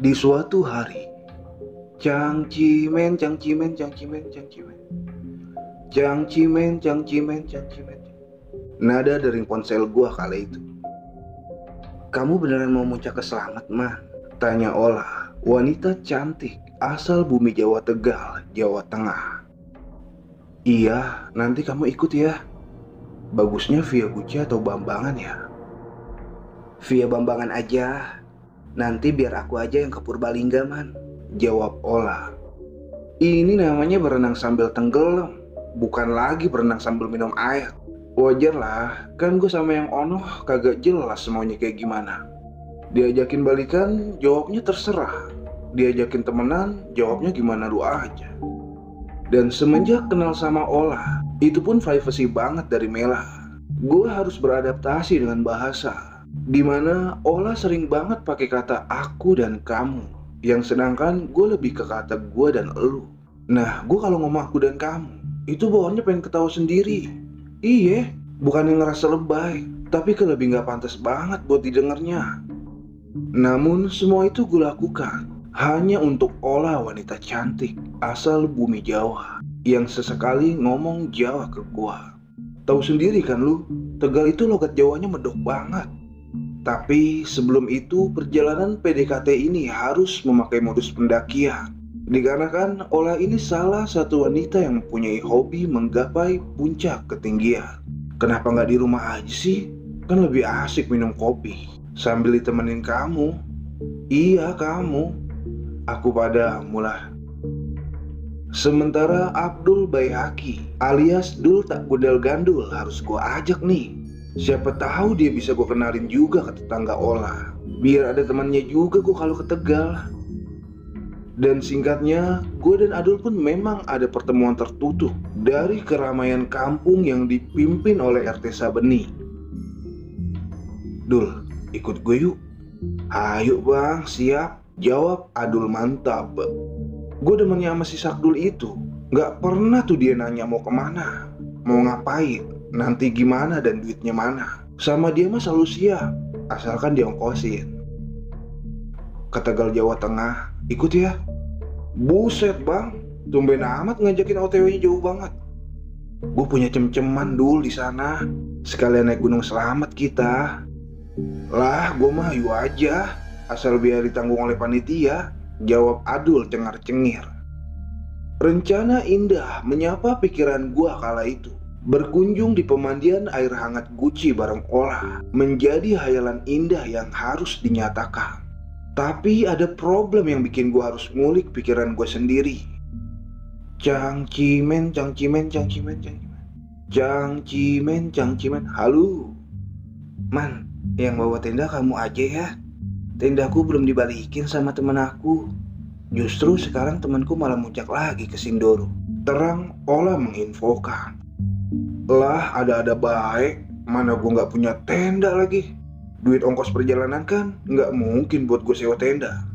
Di suatu hari, cangcimen, cangcimen, cangcimen, cangcimen, cangcimen, cangcimen, cangcimen. Nada dari ponsel gua kala itu. Kamu beneran mau muncak ke Selamat, mah? Tanya Ola, wanita cantik asal bumi Jawa Tegal, Jawa Tengah. Iya, nanti kamu ikut ya. Bagusnya via Buce atau Bambangan ya? Via Bambangan aja. Nanti biar aku aja yang ke Purbalingga, man. Jawab Ola. Ini namanya berenang sambil tenggelam, bukan lagi berenang sambil minum air. Wajar lah, kan gue sama yang Ono kagak jelas semuanya kayak gimana. Diajakin balikan, jawabnya terserah. Diajakin temenan, jawabnya gimana lu aja. Dan semenjak kenal sama Ola, itu pun privacy banget dari Mela. Gue harus beradaptasi dengan bahasa, dimana Ola sering banget pakai kata aku dan kamu, yang sedangkan gue lebih ke kata gue dan elu. Nah, gue kalau ngomong aku dan kamu, itu bawaannya pengen ketawa sendiri. Iya, bukan yang ngerasa lebay, tapi ke lebih gak pantas banget buat didengarnya. Namun semua itu gue lakukan hanya untuk Ola, wanita cantik asal bumi Jawa yang sesekali ngomong Jawa ke gua. Tahu sendiri kan lu, Tegal itu logat Jawanya medok banget. Tapi sebelum itu perjalanan PDKT ini harus memakai modus pendakian. Dikarenakan Ola ini salah satu wanita yang mempunyai hobi menggapai puncak ketinggian. Kenapa nggak di rumah aja sih? Kan lebih asik minum kopi sambil ditemenin kamu. Iya kamu. Aku padamu lah. Sementara Abdul Baihaqi alias Dul tak gundal gandul harus gua ajak nih. Siapa tahu dia bisa gua kenalin juga ke tetangga Ola. Biar ada temannya juga gua kalau ke Tegal. Dan singkatnya, gue dan Adul pun memang ada pertemuan tertutup dari keramaian kampung yang dipimpin oleh RT Sabeni. Dul, ikut gue yuk. Ayo bang, siap. Jawab Adul mantap. Gue demennya sama si Sakdul itu. Gak pernah tuh dia nanya mau kemana, mau ngapain, nanti gimana dan duitnya mana. Sama dia mah selalu siap, asalkan diongkosin. Ke Tegal Jawa Tengah, ikut ya. Buset bang, tumben amat ngajakin OTW-nya jauh banget. Gue punya cem-ceman dul di sana. Sekalian naik Gunung Selamat kita. Lah, gue mah ayo aja, asal biar ditanggung oleh panitia. Jawab Adul cengar-cengir. Rencana indah menyapa pikiran gue kala itu. Berkunjung di pemandian air hangat Guci bareng Ola menjadi hayalan indah yang harus dinyatakan. Tapi ada problem yang bikin gue harus ngulik pikiran gue sendiri. Cangcimen, cangcimen, cangcimen, cangcimen. Cangcimen, cangcimen. Halo. Man, yang bawa tenda kamu aja ya. Tendaku belum dibalikin sama temen aku. Justru sekarang temanku malah muncak lagi ke Sindoro. Terang Ola menginfokan. Lah, ada-ada baik. Mana gue gak punya tenda lagi. Duit ongkos perjalanan kan nggak mungkin buat gue sewa tenda.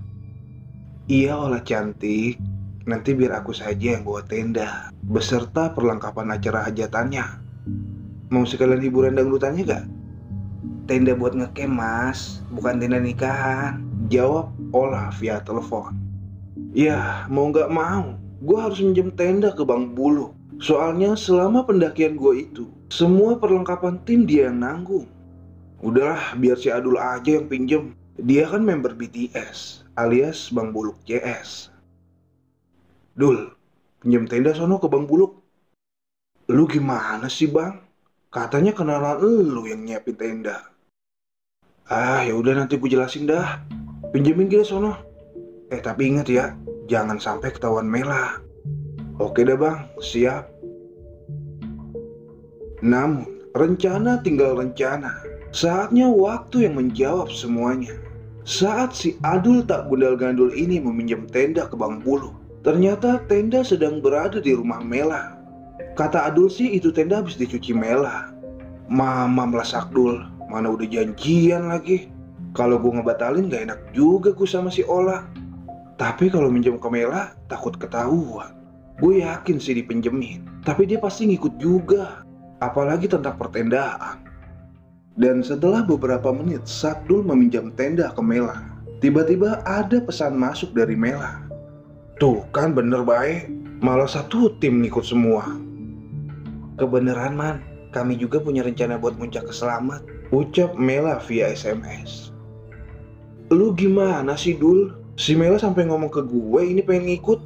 Iya Ola cantik, nanti biar aku saja yang bawa tenda beserta perlengkapan acara hajatannya. Mau sekalian hiburan dangdutannya gak? Tenda buat ngecamp mas, bukan tenda nikahan. Jawab Ola via telepon. Ya mau gak mau, gue harus minjem tenda ke Bang Bulu. Soalnya selama pendakian gue itu, semua perlengkapan tim dia yang nanggung. Udahlah, biar si Adul aja yang pinjem. Dia kan member BTS, alias Bang Buluk CS. Dul, pinjem tenda sono ke Bang Buluk. Lu gimana sih bang? Katanya kenalan lu yang nyiapin tenda. Ah, ya udah nanti gue jelasin dah. Pinjemin kita sono. Tapi ingat ya, jangan sampai ketahuan Mela. Oke dah bang, siap. Namun, rencana tinggal rencana. Saatnya waktu yang menjawab semuanya. Saat si Adul tak gundal gandul ini meminjam tenda ke Bang Bulu, ternyata tenda sedang berada di rumah Mela. Kata Adul sih itu tenda habis dicuci Mela. Mamam lah Sakdul, mana udah janjian lagi. Kalau gue ngebatalin gak enak juga gue sama si Ola. Tapi kalau minjem ke Mela takut ketahuan. Gue yakin sih dipinjemin, tapi dia pasti ngikut juga. Apalagi tentang pertendaan. Dan setelah beberapa menit Sakdul meminjam tenda ke Mela. Tiba-tiba ada pesan masuk dari Mela. Tuh kan bener baik, malah satu tim ngikut semua. Kebeneran man, kami juga punya rencana buat muncak ke Selamat, ucap Mela via SMS. Lu gimana sih Dul? Si Mela sampai ngomong ke gue ini pengen ngikut.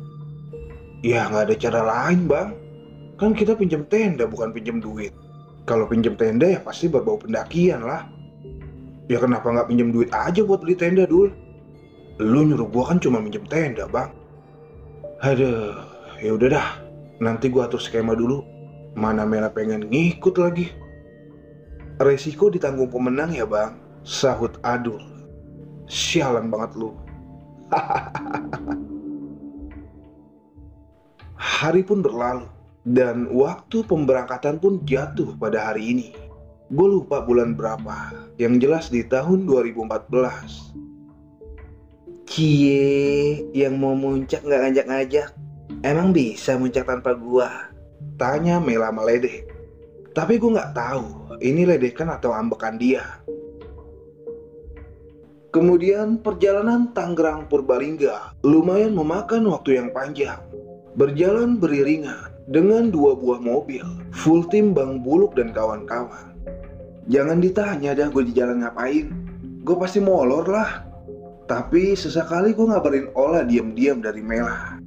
Ya nggak ada cara lain bang, kan kita pinjam tenda bukan pinjam duit. Kalau pinjam tenda ya pasti berbau pendakian lah. Ya kenapa nggak pinjam duit aja buat beli tenda Dul? Lu nyuruh gua kan cuma minjem tenda bang. Aduh, ya udah dah. Nanti gua atur skema dulu. Mana Mela pengen ngikut lagi. Resiko ditanggung pemenang ya bang, sahut Adul. Sialan banget lu. Hari pun berlalu dan waktu pemberangkatan pun jatuh pada hari ini. Gue lupa bulan berapa, yang jelas di tahun 2014. Cie, yang mau muncak gak ngajak-ngajak. Emang bisa muncak tanpa gua? Tanya Mela meledek. Tapi gue gak tahu ini ledekan atau ambekan dia. Kemudian perjalanan Tangerang Purbalingga lumayan memakan waktu yang panjang. Berjalan beriringan dengan 2 buah mobil full tim Bang Buluk dan kawan-kawan. Jangan ditanya dah gue di jalan ngapain. Gue pasti molor lah. Tapi sesekali gue ngabarin Ola diam-diam dari Mela.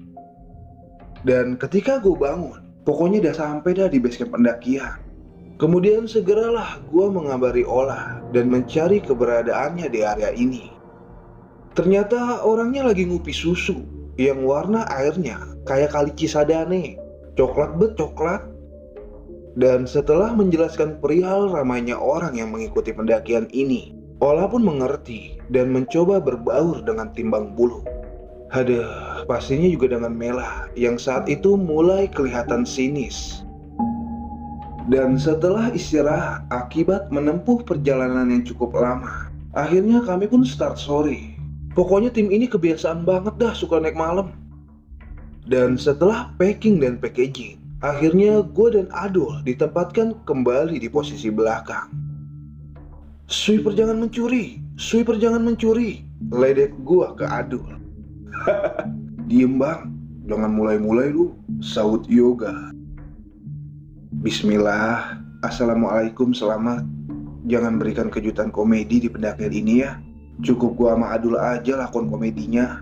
Dan ketika gue bangun, pokoknya udah sampai dah di basecamp pendakian. Kemudian segeralah gue mengabari Ola dan mencari keberadaannya di area ini. Ternyata orangnya lagi ngupi susu yang warna airnya kayak kali Cisadane, coklat bet coklat. Dan setelah menjelaskan perihal ramainya orang yang mengikuti pendakian ini, Ola pun mengerti dan mencoba berbaur dengan tim Bang Buluk. Aduh, pastinya juga dengan Mela yang saat itu mulai kelihatan sinis. Dan setelah istirahat akibat menempuh perjalanan yang cukup lama, akhirnya kami pun start sore. Pokoknya tim ini kebiasaan banget dah suka naik malam. Dan setelah packing dan packaging, akhirnya gue dan Adul ditempatkan kembali di posisi belakang. Sweeper jangan mencuri, ledek gua ke Adul. Diem bang, jangan mulai-mulai lu, sahut Yoga. Bismillah, assalamualaikum, selamat. Jangan berikan kejutan komedi di pendakian ini ya. Cukup gua sama Adul aja lakon komedinya.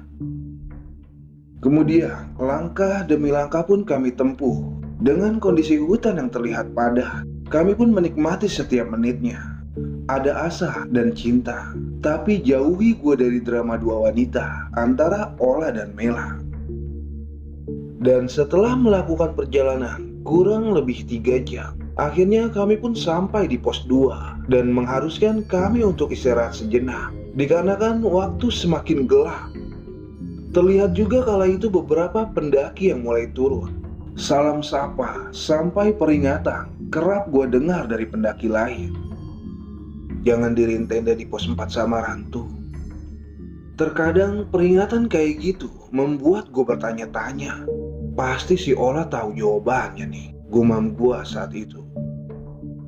Kemudian langkah demi langkah pun kami tempuh. Dengan kondisi hutan yang terlihat padat, kami pun menikmati setiap menitnya. Ada asa dan cinta, tapi jauhi gue dari drama 2 wanita antara Ola dan Mela. Dan setelah melakukan perjalanan kurang lebih 3 jam, akhirnya kami pun sampai di pos 2 dan mengharuskan kami untuk istirahat sejenak dikarenakan waktu semakin gelap. Terlihat juga kala itu beberapa pendaki yang mulai turun. Salam sapa sampai peringatan kerap gue dengar dari pendaki lain. Jangan diriin tenda di pos 4 Samaran tuh. Terkadang peringatan kayak gitu membuat gue bertanya-tanya. Pasti si Ola tahu jawabannya nih, gumam gue saat itu.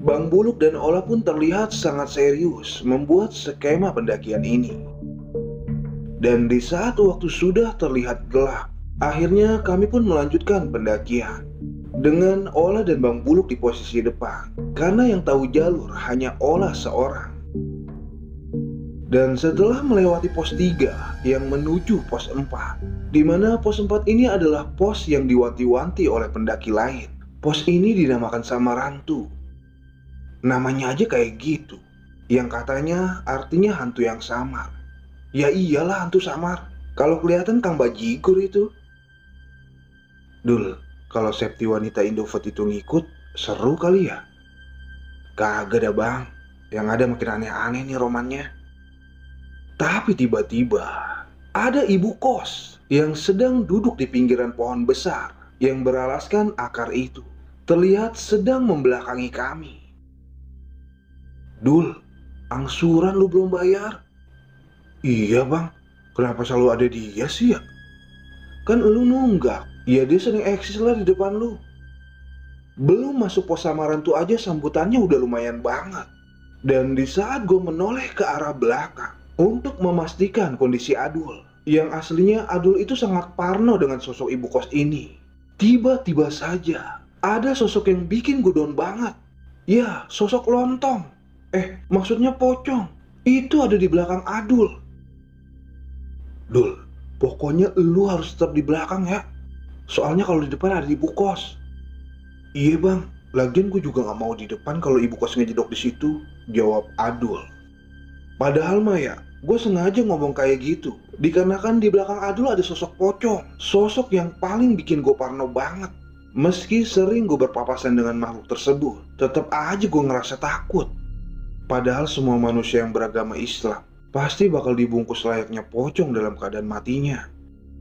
Bang Buluk dan Ola pun terlihat sangat serius membuat skema pendakian ini. Dan di saat waktu sudah terlihat gelap, akhirnya kami pun melanjutkan pendakian. Dengan Ola dan Bang Buluk di posisi depan, karena yang tahu jalur hanya Ola seorang. Dan setelah melewati pos 3 yang menuju pos 4, di mana pos 4 ini adalah pos yang diwanti-wanti oleh pendaki lain. Pos ini dinamakan Samarantu. Namanya aja kayak gitu, yang katanya artinya hantu yang samar. Ya iyalah hantu samar, kalau kelihatan Kang Bajigur itu. Dul, kalau safety wanita Indofood itu ngikut, seru kali ya? Kagak dah bang, yang ada makin aneh-aneh nih romannya. Tapi tiba-tiba ada ibu kos yang sedang duduk di pinggiran pohon besar yang beralaskan akar itu. Terlihat sedang membelakangi kami. Dul, angsuran lu belum bayar? Iya bang, kenapa selalu ada dia sih ya? Kan lu nunggak, ya dia sering eksis lah di depan lu. Belum masuk pos Samarantu aja sambutannya udah lumayan banget. Dan di saat gue menoleh ke arah belakang, untuk memastikan kondisi Adul. Yang aslinya Adul itu sangat parno dengan sosok ibu kos ini. Tiba-tiba saja ada sosok yang bikin gue down banget. Ya, sosok lontong. Maksudnya pocong. Itu ada di belakang Adul. Dul, pokoknya lu harus tetap di belakang ya. Soalnya kalau di depan ada ibu kos. Iya bang, lagian gue juga gak mau di depan kalau ibu kos ngejedok di situ, jawab Adul. Padahal mah ya, gue sengaja ngomong kayak gitu dikarenakan di belakang Adul ada sosok pocong. Sosok yang paling bikin gue parno banget. Meski sering gue berpapasan dengan makhluk tersebut, tetap aja gue ngerasa takut. Padahal semua manusia yang beragama Islam pasti bakal dibungkus layaknya pocong dalam keadaan matinya.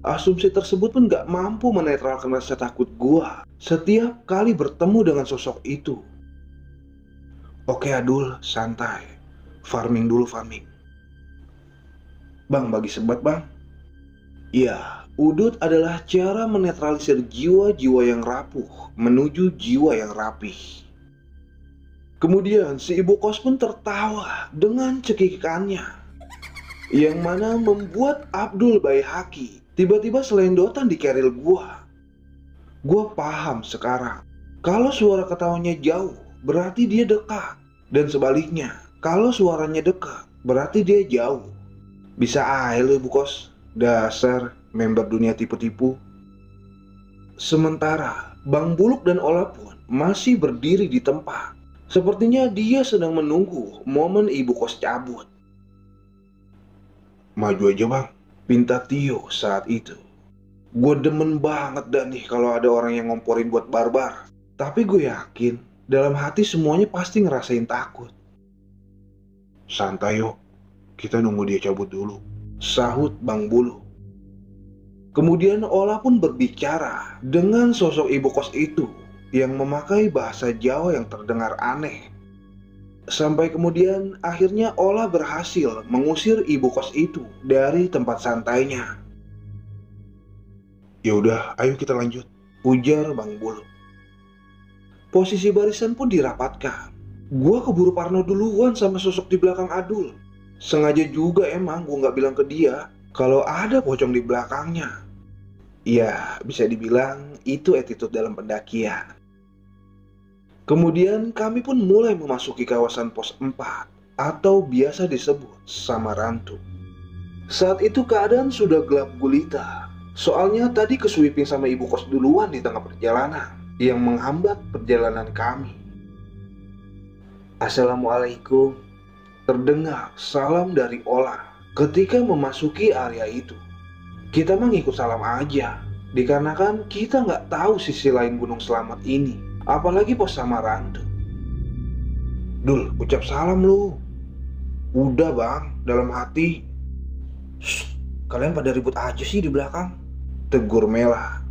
Asumsi tersebut pun gak mampu menetralkan rasa takut gua setiap kali bertemu dengan sosok itu. Oke Adul, santai. Farming dulu, farming. Bang, bagi sebat bang. Ya, udut adalah cara menetralisir jiwa-jiwa yang rapuh menuju jiwa yang rapih. Kemudian si ibu kos pun tertawa dengan cekikikannya, yang mana membuat Abdul Baihaqi tiba-tiba selendotan di keril gua. Gua paham sekarang, kalau suara ketawanya jauh, berarti dia dekat. Dan sebaliknya, kalau suaranya dekat, berarti dia jauh. Bisa aja lu ibu kos, dasar member dunia tipu-tipu. Sementara Bang Buluk dan Ola pun masih berdiri di tempat. Sepertinya dia sedang menunggu momen ibu kos cabut. Maju aja bang, pinta Tio saat itu. Gue demen banget dah nih kalau ada orang yang ngomporin buat barbar. Tapi gue yakin dalam hati semuanya pasti ngerasain takut. Santai yuk, kita nunggu dia cabut dulu, sahut Bang Bulu. Kemudian Ola pun berbicara dengan sosok ibu kos itu yang memakai bahasa Jawa yang terdengar aneh. Sampai kemudian akhirnya Ola berhasil mengusir ibu kos itu dari tempat santainya. Ya udah, ayo kita lanjut, ujar Bang Bulu. Posisi barisan pun dirapatkan. Gua keburu parno duluan sama sosok di belakang Adul. Sengaja juga emang gua nggak bilang ke dia kalau ada pocong di belakangnya. Ya, bisa dibilang itu attitude dalam pendakian. Kemudian kami pun mulai memasuki kawasan pos 4 atau biasa disebut Samarantu. Saat itu keadaan sudah gelap gulita. Soalnya tadi kesuipin sama ibu kos duluan di tengah perjalanan yang menghambat perjalanan kami. Assalamualaikum. Terdengar salam dari Ola ketika memasuki area itu. Kita mah ngikut salam aja, dikarenakan kita nggak tahu sisi lain Gunung Selamat ini. Apalagi pos Samarantu. Dul, ucap salam lu. Udah bang, dalam hati. Shh, kalian pada ribut aja sih di belakang, tegur Mela.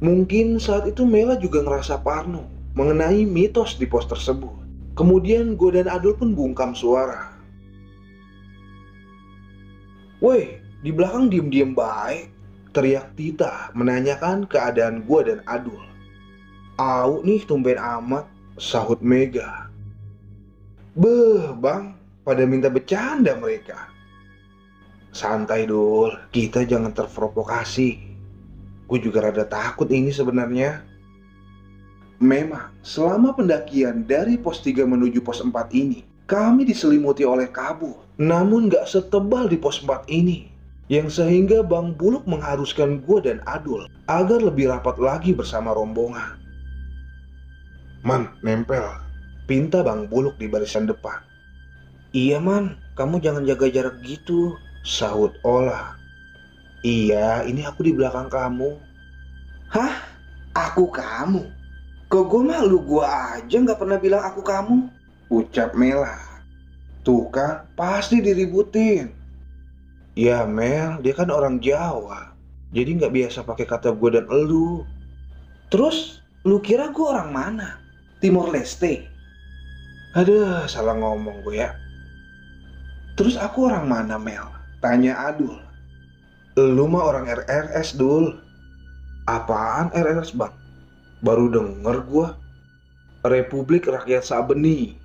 Mungkin saat itu Mela juga ngerasa parno mengenai mitos di pos tersebut. Kemudian gue dan Adul pun bungkam suara. Woi, di belakang diem-diem baik, teriak Tita menanyakan keadaan gue dan Adul. Au nih tumben amat, sahut Mega. Beh bang, pada minta bercanda mereka. Santai Dul, kita jangan terprovokasi. Gue juga rada takut ini sebenarnya. Memang, selama pendakian dari pos 3 menuju pos 4 ini, kami diselimuti oleh kabut. Namun gak setebal di pos 4 ini, yang sehingga Bang Buluk mengharuskan gue dan Adul agar lebih rapat lagi bersama rombongan. Man, nempel, pinta Bang Buluk di barisan depan. Iya man, kamu jangan jaga jarak gitu, sahut Ola. Iya, ini aku di belakang kamu. Hah? Aku kamu? Kok gue malu gue aja gak pernah bilang aku kamu, ucap Mela. Tuh kan, pasti diributin. Ya Mel, dia kan orang Jawa, jadi gak biasa pakai kata gue dan elu. Terus, lu kira gue orang mana? Timor Leste? Aduh, salah ngomong gue ya. Terus aku orang mana Mel? Tanya Adul. Lu mah orang RRS Dul. Apaan RRS bang? Baru denger gue. Republik Rakyat Sabeni.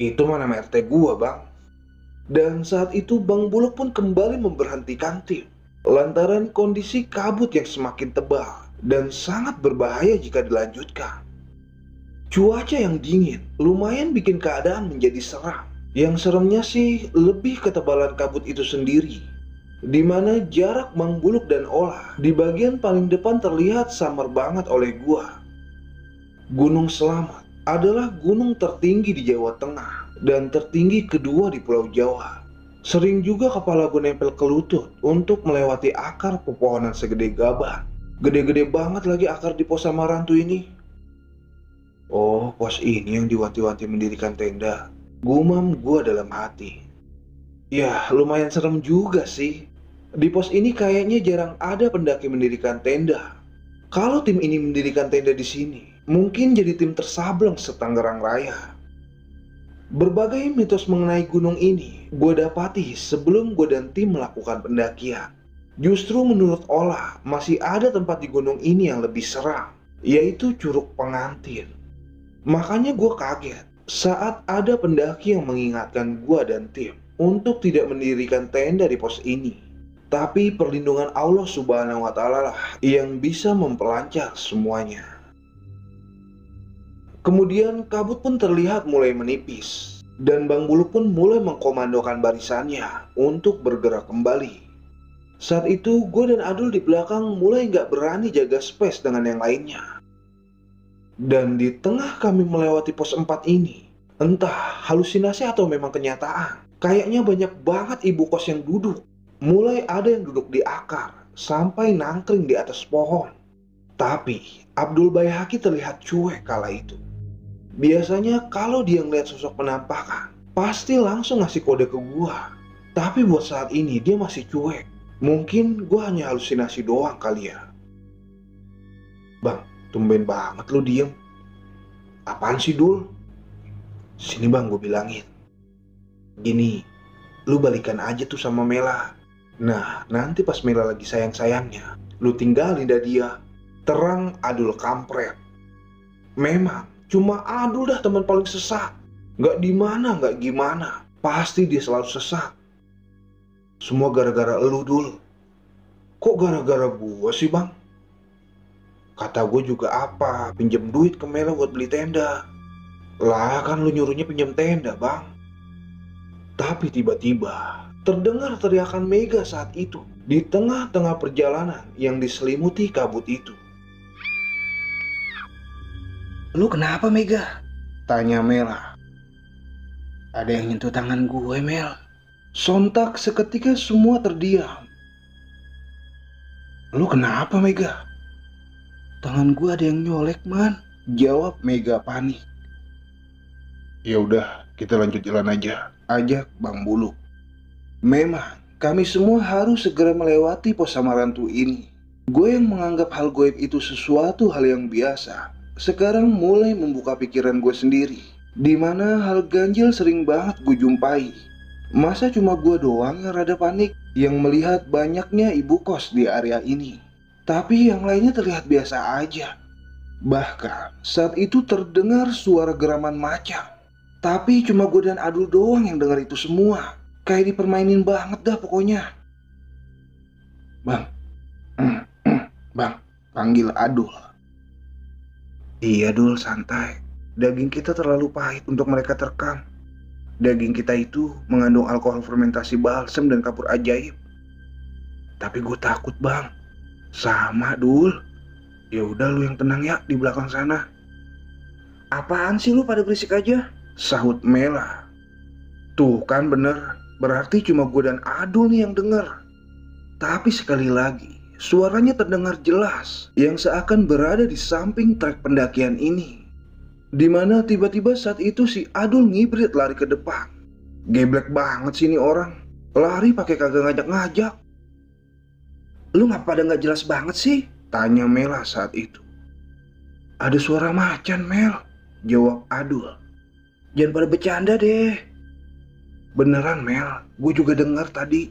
Itu mah nama RT gue bang. Dan saat itu Bang Buluk pun kembali memberhentikan tim lantaran kondisi kabut yang semakin tebal dan sangat berbahaya jika dilanjutkan. Cuaca yang dingin lumayan bikin keadaan menjadi seram. Yang seremnya sih lebih ketebalan kabut itu sendiri, di mana jarak Bang Buluk dan Ola di bagian paling depan terlihat samar banget oleh gua. Gunung Selamat adalah gunung tertinggi di Jawa Tengah dan tertinggi kedua di Pulau Jawa. Sering juga kepala gue nempel ke lutut untuk melewati akar pepohonan segede gaban. Gede-gede banget lagi akar di pos Samarantu ini. Oh, pos ini yang diwanti-wanti mendirikan tenda. Gumam gue dalam hati. Ya, lumayan serem juga sih. Di pos ini kayaknya jarang ada pendaki mendirikan tenda. Kalau tim ini mendirikan tenda di sini, mungkin jadi tim tersableng se-Tangerang Raya. Berbagai mitos mengenai gunung ini gue dapati sebelum gue dan tim melakukan pendakian. Justru menurut Ola masih ada tempat di gunung ini yang lebih seram, yaitu Curug Pengantin. Makanya gue kaget saat ada pendaki yang mengingatkan gue dan tim untuk tidak mendirikan tenda di pos ini. Tapi perlindungan Allah Subhanahu wa Ta'ala lah yang bisa memperlancar semuanya. Kemudian kabut pun terlihat mulai menipis, dan Bang Buluk pun mulai mengkomandokan barisannya untuk bergerak kembali. Saat itu gue dan Adul di belakang mulai gak berani jaga space dengan yang lainnya. Dan di tengah kami melewati pos 4 ini, entah halusinasi atau memang kenyataan, kayaknya banyak banget ibu kos yang duduk. Mulai ada yang duduk di akar sampai nangkring di atas pohon. Tapi Abdul Baihaqi terlihat cuek kala itu. Biasanya kalau dia ngeliat sosok penampakan, pasti langsung ngasih kode ke gua. Tapi buat saat ini dia masih cuek. Mungkin gua hanya halusinasi doang kali ya. Bang, tumben banget lu diem. Apaan sih, Dul? Sini bang, gue bilangin. Gini, lu balikan aja tuh sama Mela. Nah, nanti pas Mela lagi sayang-sayangnya, lu tinggalin dah dia. Terang Adul kampret. Memang, cuma Adul dah teman paling sesat. Gak dimana, gak gimana. Pasti dia selalu sesat. Semua gara-gara elu, Dul. Kok gara-gara gue sih, bang? Kata gue juga apa, pinjam duit ke Mela buat beli tenda. Lah kan lu nyuruhnya pinjam tenda, bang. Tapi tiba-tiba terdengar teriakan Mega saat itu di tengah-tengah perjalanan yang diselimuti kabut itu. Lu kenapa, Mega? Tanya Mela. Ada yang nyentuh tangan gue, Mel. Sontak seketika semua terdiam. Lu kenapa, Mega? Tangan gue ada yang nyolek, man. Jawab Mega panik. Ya udah, kita lanjut jalan aja. Ajak Bang Buluk. Memang, kami semua harus segera melewati pos Samarantu ini. Gue yang menganggap hal goib itu sesuatu hal yang biasa, sekarang mulai membuka pikiran gue sendiri. Dimana hal ganjil sering banget gue jumpai. Masa cuma gue doang yang rada panik yang melihat banyaknya ibu kos di area ini? Tapi yang lainnya terlihat biasa aja. Bahkan saat itu terdengar suara geraman macan. Tapi cuma gue dan Adul doang yang dengar itu semua. Kayak dipermainin banget dah pokoknya. Bang, Bang, panggil Adul. Iya Dul, santai. Daging kita terlalu pahit untuk mereka terkam. Daging kita itu mengandung alkohol fermentasi balsam dan kapur ajaib. Tapi gue takut, Bang. Sama, Dul. Ya udah lu yang tenang ya di belakang sana. Apaan sih lu pada berisik aja? Sahut Mela. Tuh kan bener. Berarti cuma gue dan Adul nih yang denger. Tapi sekali lagi, suaranya terdengar jelas yang seakan berada di samping trek pendakian ini. Dimana tiba-tiba saat itu si Adul ngibrit lari ke depan. Geblek banget sih ini orang. Lari pakai kagak ngajak-ngajak. Lu ngapa pada gak jelas banget sih? Tanya Mela saat itu. Ada suara macan, Mel. Jawab Adul. Jangan pada bercanda deh. Beneran, Mel. Gue juga dengar tadi.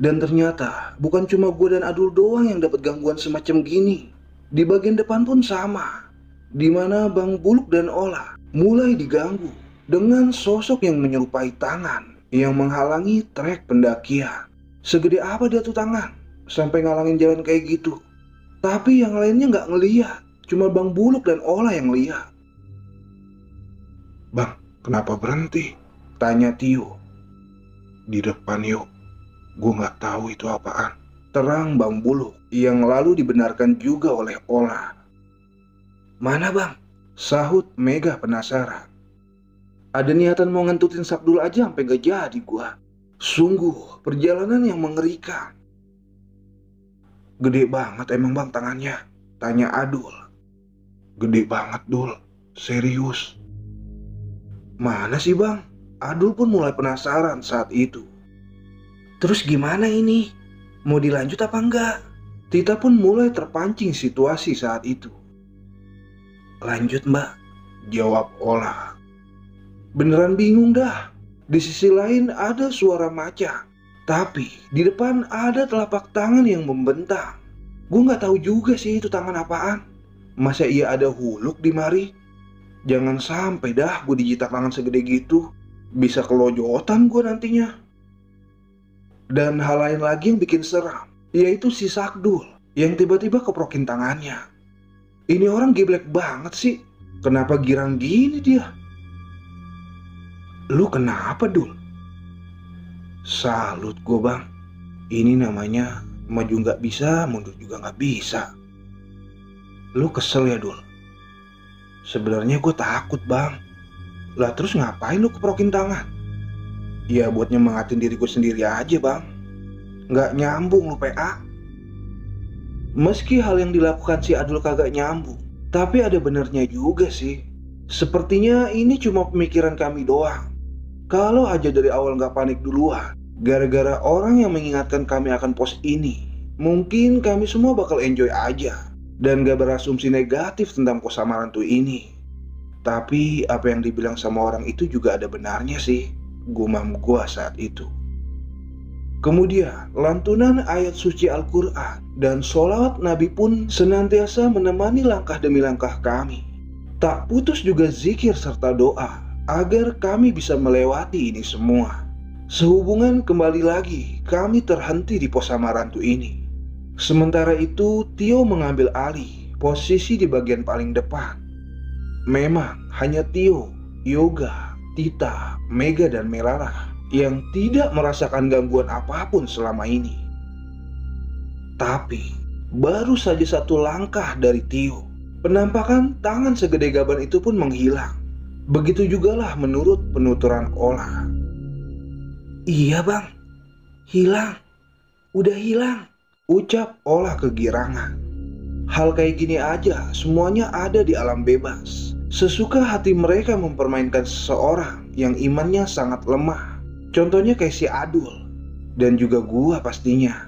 Dan ternyata bukan cuma gue dan Adul doang yang dapat gangguan semacam gini. Di bagian depan pun sama. Dimana Bang Buluk dan Ola mulai diganggu dengan sosok yang menyerupai tangan yang menghalangi trek pendakian. Segede apa dia tuh tangan sampai ngalangin jalan kayak gitu. Tapi yang lainnya nggak ngeliat, cuma Bang Buluk dan Ola yang lihat. "Bang, kenapa berhenti?" tanya Tio. "Di depan yuk." "Gue nggak tahu itu apaan," terang Bang Buluk, yang lalu dibenarkan juga oleh Ola. "Mana bang?" sahut Mega penasaran. "Ada niatan mau ngentutin Sabdul aja sampai gak jadi gua. Sungguh perjalanan yang mengerikan." "Gede banget emang bang tangannya?" tanya Adul. "Gede banget Dul, serius." "Mana sih bang?" Adul pun mulai penasaran saat itu. "Terus gimana ini? Mau dilanjut apa enggak?" Tita pun mulai terpancing situasi saat itu. "Lanjut mbak," jawab Ola. Beneran bingung dah. Di sisi lain ada suara macan, tapi di depan ada telapak tangan yang membentang. Gue gak tahu juga sih itu tangan apaan. Masa iya ada huluk di mari? Jangan sampai dah gue dijitak tangan segede gitu. Bisa kelojotan gue nantinya. Dan hal lain lagi yang bikin seram, yaitu si Sakdul yang tiba-tiba keprokin tangannya. Ini orang geblek banget sih. Kenapa girang gini dia? "Lu kenapa Dul?" "Salut gue bang. Ini namanya maju gak bisa, mundur juga gak bisa." "Lu kesel ya Dul?" "Sebenarnya gue takut bang." "Lah terus ngapain lu keprokin tangan?" "Ya buat nyemangatin diri gue sendiri aja bang. Gak nyambung lu PA." Meski hal yang dilakukan si Adul kagak nyambung, tapi ada benernya juga sih. Sepertinya ini cuma pemikiran kami doang. Kalau aja dari awal gak panik duluan, gara-gara orang yang mengingatkan kami akan pos ini, mungkin kami semua bakal enjoy aja dan gak berasumsi negatif tentang pos Samarantu ini. Tapi apa yang dibilang sama orang itu juga ada benarnya sih, gumam gua saat itu. Kemudian lantunan ayat suci Al-Quran dan sholawat Nabi pun senantiasa menemani langkah demi langkah kami. Tak putus juga zikir serta doa agar kami bisa melewati ini semua. Sehubungan kembali lagi kami terhenti di pos Samarantu ini. Sementara itu Tio mengambil alih posisi di bagian paling depan. Memang hanya Tio, Yoga, Tita, Mega dan Melara yang tidak merasakan gangguan apapun selama ini. Tapi baru saja satu langkah dari Tio, penampakan tangan segede gaban itu pun menghilang. Begitu jugalah menurut penuturan Ola. "Iya bang, hilang, udah hilang," ucap Ola kegirangan. Hal kayak gini aja semuanya ada di alam bebas. Sesuka hati mereka mempermainkan seseorang yang imannya sangat lemah. Contohnya kayak si Adul dan juga gua pastinya.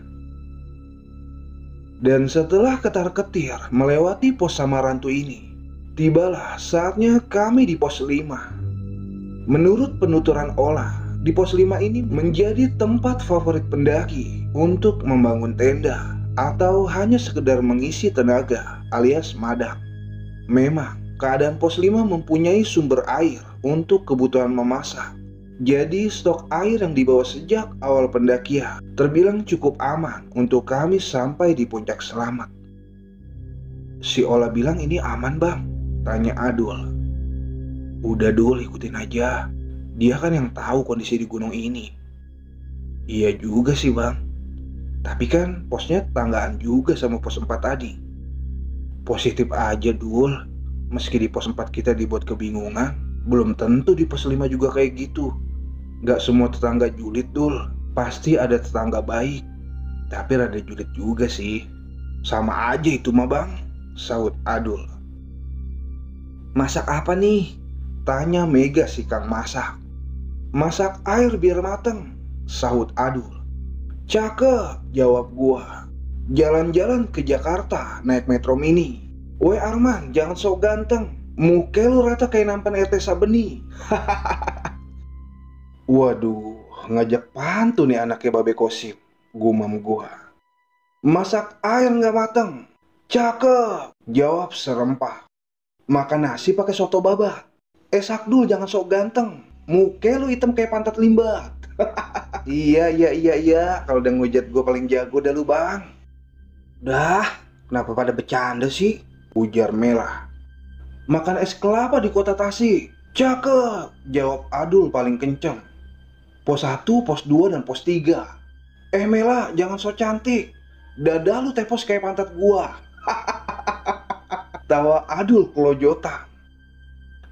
Dan setelah ketar-ketir melewati pos Samarantu ini, tibalah saatnya kami di pos 5. Menurut penuturan Ola, di pos 5 ini menjadi tempat favorit pendaki untuk membangun tenda atau hanya sekedar mengisi tenaga alias madang. Memang keadaan pos 5 mempunyai sumber air untuk kebutuhan memasak. Jadi stok air yang dibawa sejak awal pendakian terbilang cukup aman untuk kami sampai di puncak selamat. Si Ola bilang ini aman bang, tanya Adul. "Udah Dul, ikutin aja. Dia kan yang tahu kondisi di gunung ini." "Iya juga sih bang. Tapi kan posnya tetanggaan juga sama pos 4 tadi." "Positif aja Dul. Meski di pos 4 kita dibuat kebingungan, belum tentu di pos 5 juga kayak gitu. Gak semua tetangga julid Dul. Pasti ada tetangga baik, tapi rada julid juga sih. Sama aja itu mah bang," sahut Adul. "Masak apa nih?" tanya Mega si Kang masak. "Masak air biar mateng," sahut Adul. "Cakep," jawab gua. "Jalan-jalan ke Jakarta naik metro mini. Weh Arman, jangan sok ganteng. Muka lu rata kayak nampan RT Sabeni." Waduh, ngajak pantun nih anaknya Babe Kosim, gumam gua. "Masak air nggak mateng." "Cakep," jawab serempah. "Makan nasi pakai soto babat." Sakdul jangan sok ganteng. Muka lu hitam kayak pantat limbat." Iya. Kalau udah ngehujat gue paling jago dah lu bang. Dah, kenapa pada bercanda sih? Ujar Mela. Makan es kelapa di kota Tasik. Cakep, jawab Adul paling kenceng. Pos 1, pos 2, dan pos 3. Mela, jangan so cantik. Dada lu tepos kayak pantat gua. Tawa Adul kelojotan.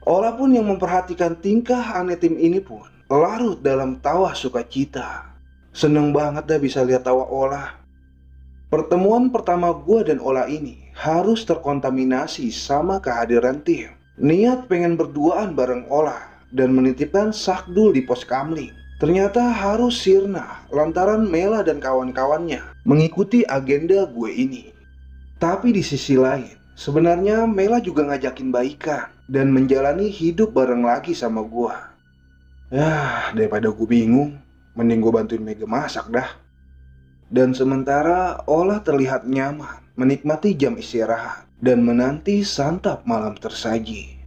Ola pun yang memperhatikan tingkah aneh tim ini pun larut dalam tawa sukacita. Seneng banget dah bisa lihat tawa Ola. Pertemuan pertama gua dan Ola ini harus terkontaminasi sama kehadiran tim. Niat pengen berduaan bareng Ola dan menitipkan Sakdul di pos kamling ternyata harus sirna lantaran Mela dan kawan-kawannya mengikuti agenda gue ini. Tapi di sisi lain, sebenarnya Mela juga ngajakin baikan dan menjalani hidup bareng lagi sama gue. Daripada gue bingung, mending gue bantuin Mega masak dah. Dan sementara Ola terlihat nyaman menikmati jam istirahat dan menanti santap malam tersaji.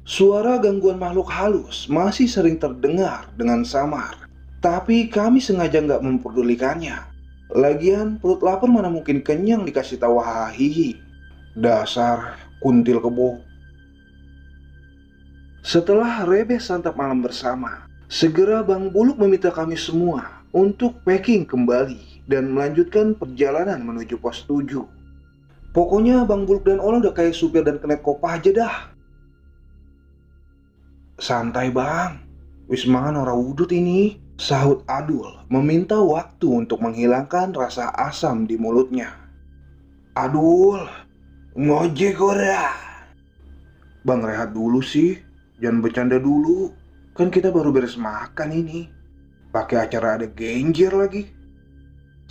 Suara gangguan makhluk halus masih sering terdengar dengan samar, tapi kami sengaja nggak memperdulikannya. Lagian perut lapar mana mungkin kenyang dikasih tawa hahihi. Dasar kuntil kebo. Setelah rebeh santap malam bersama, segera Bang Buluk meminta kami semua untuk packing kembali dan melanjutkan perjalanan menuju pos 7. Pokoknya Bang Buluk dan Ola udah kayak supir dan kenet kopah aja dah. Santai bang, wis mangan ora udut ini, sahut Adul meminta waktu untuk menghilangkan rasa asam di mulutnya. Adul, ngojek ora? Bang rehat dulu sih, jangan bercanda dulu. Kan kita baru beres makan ini. Pakai acara ada genjer lagi.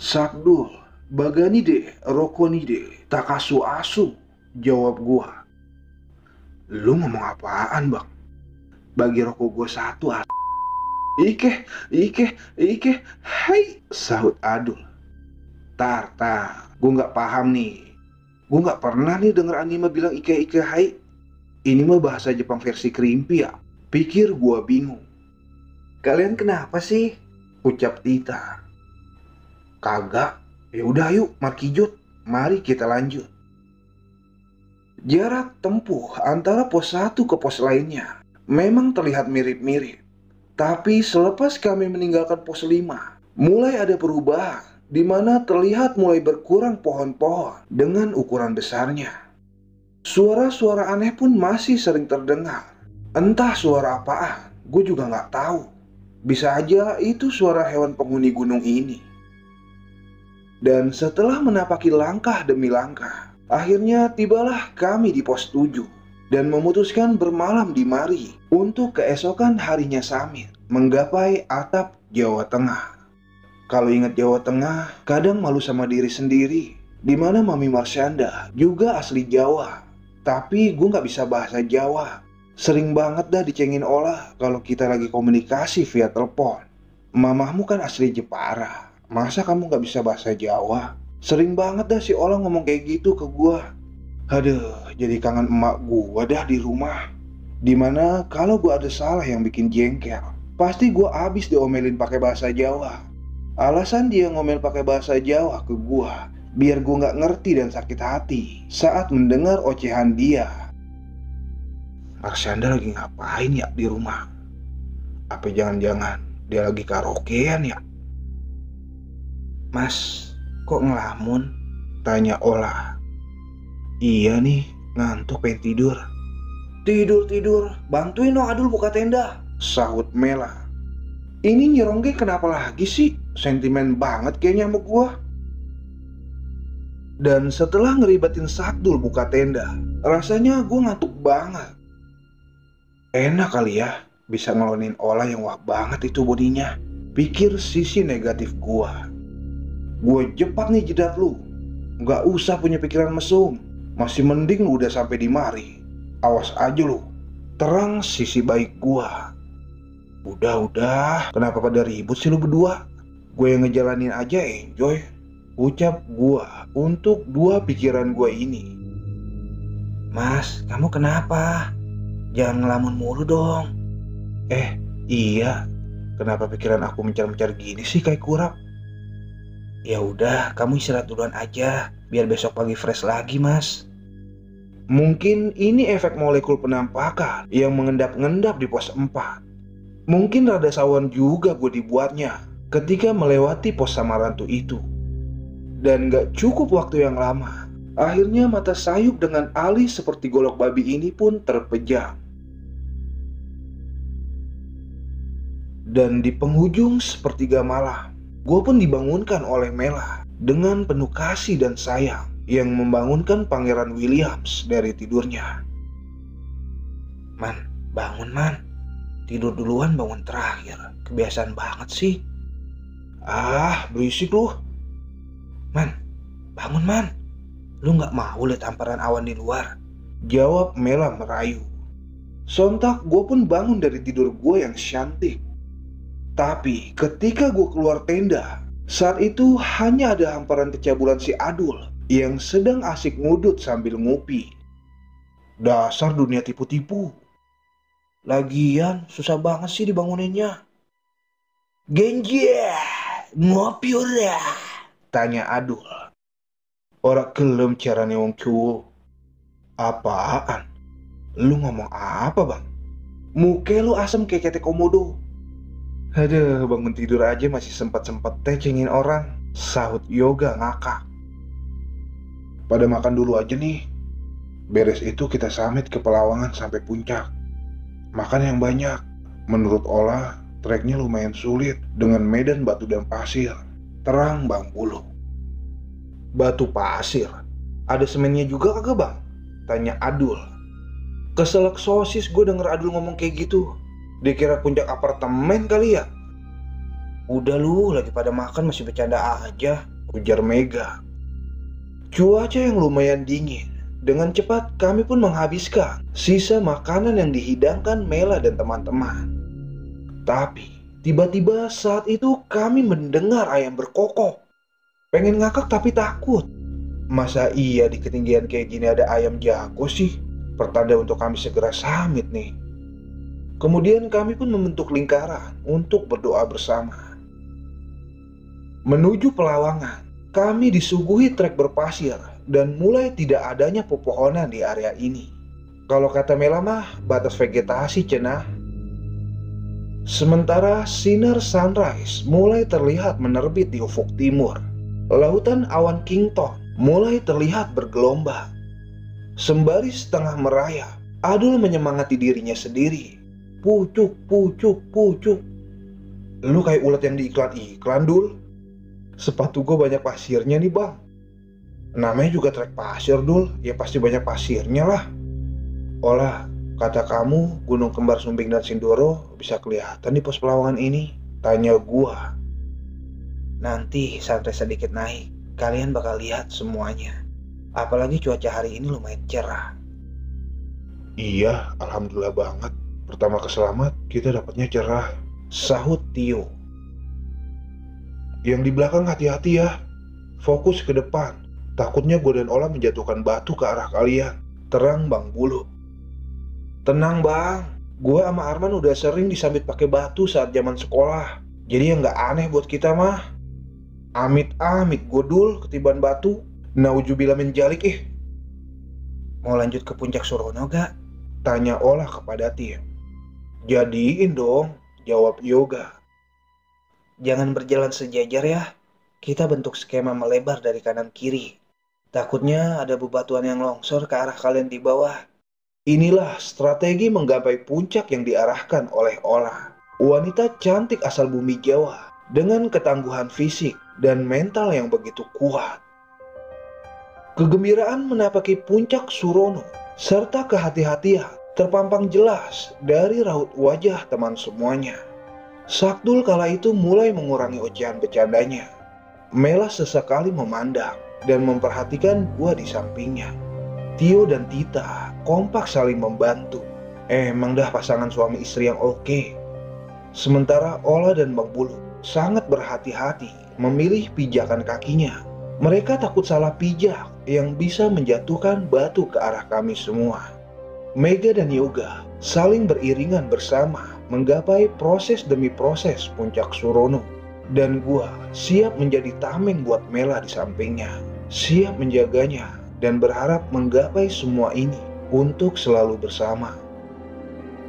Sakdul, bagani deh, rokoni deh, takasu asu, jawab gua. Lu ngomong apaan bang? Bagi rokok gue satu. Ike, hai, sahut Adul. Tar, gue gak paham nih. Gue gak pernah nih denger anime bilang ike, hai. Ini mah bahasa Jepang versi Krimpi ya. Pikir gue bingung. Kalian kenapa sih? Ucap Tita. Kagak, ya udah yuk, markijut. Mari kita lanjut. Jarak tempuh antara pos 1 ke pos lainnya memang terlihat mirip-mirip. Tapi selepas kami meninggalkan pos 5, mulai ada perubahan di mana terlihat mulai berkurang pohon-pohon dengan ukuran besarnya. Suara-suara aneh pun masih sering terdengar. Entah suara apaan, gue juga gak tahu. Bisa aja itu suara hewan penghuni gunung ini. Dan setelah menapaki langkah demi langkah, akhirnya tibalah kami di pos 7 dan memutuskan bermalam di mari untuk keesokan harinya samit menggapai atap Jawa Tengah. Kalau ingat Jawa Tengah, kadang malu sama diri sendiri, dimana Mami Marsyanda juga asli Jawa. Tapi gue gak bisa bahasa Jawa. Sering banget dah dicengin Ola kalau kita lagi komunikasi via telepon. Mamahmu kan asli Jepara, masa kamu gak bisa bahasa Jawa? Sering banget dah si Ola ngomong kayak gitu ke gue. Aduh, jadi kangen emak gua dah di rumah. Dimana kalau gua ada salah yang bikin jengkel, pasti gua abis diomelin pakai bahasa Jawa. Alasan dia ngomel pakai bahasa Jawa ke gua, biar gua gak ngerti dan sakit hati saat mendengar ocehan dia. Marsyanda lagi ngapain ya di rumah? Apa jangan-jangan dia lagi karaokean ya? Mas, kok ngelamun? Tanya Ola. Iya nih, ngantuk pengen tidur. Tidur, bantuin dong Adul buka tenda, sahut Mela. Ini Nyirongge kenapa lagi sih? Sentimen banget kayaknya sama gua. Dan setelah ngeribatin Sakdul buka tenda, rasanya gua ngantuk banget. Enak kali ya, bisa ngelonin Ola yang wah banget itu bodinya. Pikir sisi negatif gua. Gua jepat nih jidat lu. Gak usah punya pikiran mesum. Masih mending lu udah sampai di mari. Awas aja lu, terang sisi baik gua. Udah, kenapa pada ribut sih lu berdua? Gue yang ngejalanin aja enjoy, ucap gua untuk dua pikiran gua ini. Mas, kamu kenapa? Jangan ngelamun mulu dong. Iya, Kenapa pikiran aku mencar-mencar gini sih kayak kurap? Ya udah, kamu istirahat duluan aja, biar besok pagi fresh lagi, Mas. Mungkin ini efek molekul penampakan yang mengendap-ngendap di pos 4. Mungkin rada sawan juga gue dibuatnya ketika melewati pos Samarantu itu. Dan gak cukup waktu yang lama, akhirnya mata sayup dengan alis seperti golok babi ini pun terpejam. Dan di penghujung sepertiga malam, gue pun dibangunkan oleh Mela dengan penuh kasih dan sayang yang membangunkan Pangeran Williams dari tidurnya. Man, bangun man. Tidur duluan bangun terakhir. Kebiasaan banget sih. Ah, berisik lu. Man, bangun man. Lu gak mau lihat hamparan awan di luar? Jawab Mela merayu. Sontak gue pun bangun dari tidur gue yang cantik. Tapi ketika gue keluar tenda, saat itu hanya ada hamparan kecabulan si Adul yang sedang asik ngudut sambil ngopi. Dasar dunia tipu-tipu. Lagian susah banget sih dibanguninnya. Genji, ngopi udah? Tanya Adul. Ora gelem carane wong cowok. Apaan? Lu ngomong apa bang? Muke lu asem kayak ketek komodo. Aduh, bangun tidur aja masih sempat-sempatnya cengin orang. Sahut Yoga ngakak. Pada makan dulu aja nih. Beres itu kita summit ke Pelawangan sampai puncak. Makan yang banyak. Menurut Ola, treknya lumayan sulit dengan medan batu dan pasir. Terang Bang Bulu. Batu pasir? Ada semennya juga kagak bang? Tanya Adul. Keselak sosis gue denger Adul ngomong kayak gitu. Dikira puncak apartemen kali ya? Udah lu, lagi pada makan masih bercanda aja, ujar Mega. Cuaca yang lumayan dingin. Dengan cepat kami pun menghabiskan sisa makanan yang dihidangkan Mela dan teman-teman. Tapi tiba-tiba saat itu kami mendengar ayam berkokok. Pengen ngakak tapi takut. Masa iya di ketinggian kayak gini ada ayam jago sih? Pertanda untuk kami segera summit nih. Kemudian kami pun membentuk lingkaran untuk berdoa bersama. Menuju Pelawangan, kami disuguhi trek berpasir dan mulai tidak adanya pepohonan di area ini. Kalau kata Mela mah, batas vegetasi cenah. Sementara sinar sunrise mulai terlihat menerbit di ufuk timur. Lautan awan Kington mulai terlihat bergelombang. Sembari setengah merayap, Adul menyemangati dirinya sendiri. Pucuk, pucuk, pucuk. Lu kayak ulat yang di iklan-iklan, Dul. Sepatu gue banyak pasirnya nih bang. Namanya juga trek pasir, Dul. Ya pasti banyak pasirnya lah. Olah, kata kamu Gunung Kembar Sumbing dan Sindoro bisa kelihatan di pos Pelawangan ini? Tanya gua. Nanti sampai sedikit naik, kalian bakal lihat semuanya. Apalagi cuaca hari ini lumayan cerah. Iya, alhamdulillah banget. Pertama keselamat, kita dapatnya cerah. Sahut Tio. Yang di belakang hati-hati ya. Fokus ke depan. Takutnya gue dan Ola menjatuhkan batu ke arah kalian. Terang Bang Bulu. Tenang bang, gue sama Arman udah sering disambit pakai batu saat zaman sekolah. Jadi yang gak aneh buat kita mah. Amit-amit gue Dul ketiban batu. Naujubillah min jalik Mau lanjut ke puncak Surono gak? Tanya Ola kepada Tim. Jadiin dong, jawab Yoga. Jangan berjalan sejajar ya. Kita bentuk skema melebar dari kanan kiri. Takutnya ada bebatuan yang longsor ke arah kalian di bawah. Inilah strategi menggapai puncak yang diarahkan oleh Ola. Wanita cantik asal bumi Jawa dengan ketangguhan fisik dan mental yang begitu kuat. Kegembiraan menapaki puncak Surono serta kehati-hatian terpampang jelas dari raut wajah teman semuanya. Sakdul kala itu mulai mengurangi ocehan bercandanya. Mela sesekali memandang dan memperhatikan gua di sampingnya. Tio dan Tita kompak saling membantu. Emang dah pasangan suami istri yang oke. Sementara Ola dan Bang Bulu sangat berhati-hati memilih pijakan kakinya. Mereka takut salah pijak yang bisa menjatuhkan batu ke arah kami semua. Mega dan Yoga saling beriringan bersama menggapai proses demi proses puncak Surono. Dan gua siap menjadi tameng buat Mela di sampingnya, siap menjaganya dan berharap menggapai semua ini untuk selalu bersama.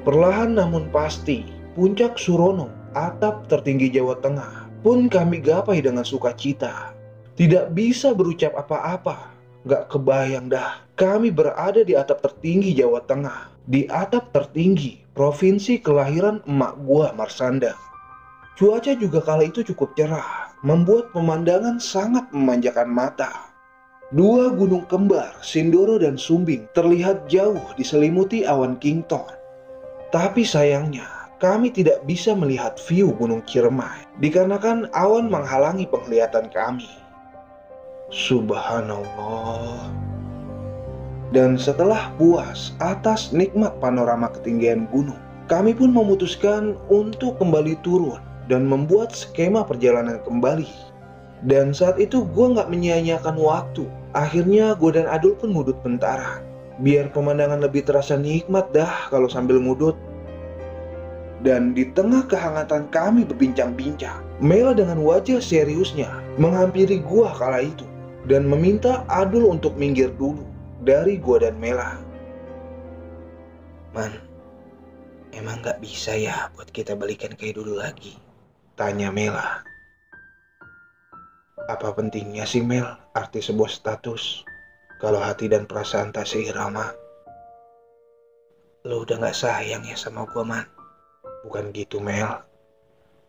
Perlahan namun pasti, puncak Surono, atap tertinggi Jawa Tengah, pun kami gapai dengan sukacita. Tidak bisa berucap apa-apa, gak kebayang dah kami berada di atap tertinggi Jawa Tengah, di atap tertinggi provinsi kelahiran emak gua, Marsanda. Cuaca juga kala itu cukup cerah, membuat pemandangan sangat memanjakan mata. Dua gunung kembar, Sindoro dan Sumbing, terlihat jauh diselimuti awan Kington. Tapi sayangnya, kami tidak bisa melihat view Gunung Ciremai, dikarenakan awan menghalangi penglihatan kami. Subhanallah. Dan setelah puas atas nikmat panorama ketinggian gunung, kami pun memutuskan untuk kembali turun dan membuat skema perjalanan kembali. Dan saat itu gue gak menyia-nyiakan waktu. Akhirnya gue dan Adul pun ngudut bentaran, biar pemandangan lebih terasa nikmat dah kalau sambil ngudut. Dan di tengah kehangatan kami berbincang-bincang, Mela dengan wajah seriusnya menghampiri gue kala itu dan meminta Adul untuk minggir dulu dari gue dan Mela. Man, emang gak bisa ya buat kita balikan kayak dulu lagi? Tanya Mela. Apa pentingnya sih Mel arti sebuah status kalau hati dan perasaan tak seirama? Lo udah gak sayang ya sama gue, Man? Bukan gitu, Mel.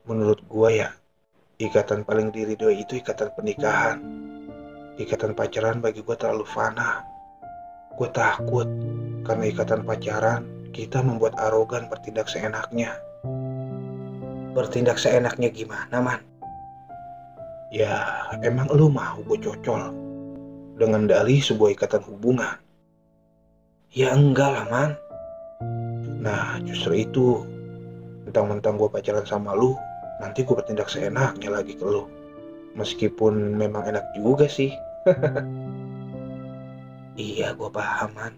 Menurut gue ya, ikatan paling diridhoi itu ikatan pernikahan. Ikatan pacaran bagi gue terlalu fana. Gue takut karena ikatan pacaran kita membuat arogan bertindak seenaknya. Bertindak seenaknya gimana, Man? Ya, emang lu mau gue cocol dengan dalih sebuah ikatan hubungan? Ya enggak lah, Man. Nah, justru itu, mentang-mentang gue pacaran sama lu, nanti gue bertindak seenaknya lagi ke lu. Meskipun memang enak juga sih. Iya, gue paham, Man.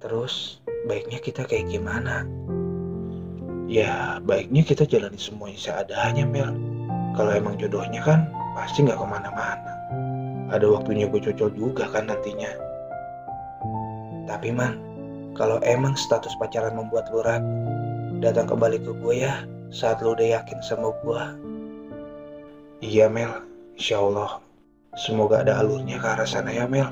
Terus, baiknya kita kayak gimana? Ya, baiknya kita jalani semuanya seadanya, Mel. Kalau emang jodohnya kan, pasti gak kemana-mana. Ada waktunya gue cocol juga kan nantinya. Tapi, Man, kalau emang status pacaran membuat lu ragu, datang kembali ke gue ya saat lu udah yakin sama gue. Iya, Mel. Insya Allah. Semoga ada alurnya ke arah sana ya, Mel.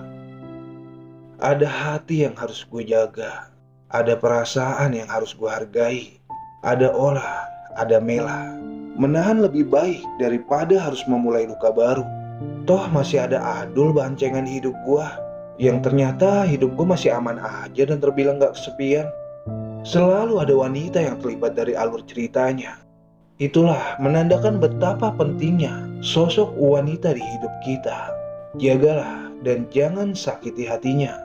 Ada hati yang harus gue jaga. Ada perasaan yang harus gue hargai. Ada Ola, ada Mela. Menahan lebih baik daripada harus memulai luka baru. Toh masih ada Adul bancengan hidup gue, yang ternyata hidup gue masih aman aja dan terbilang gak kesepian. Selalu ada wanita yang terlibat dari alur ceritanya. Itulah menandakan betapa pentingnya sosok wanita di hidup kita. Jagalah dan jangan sakiti hatinya.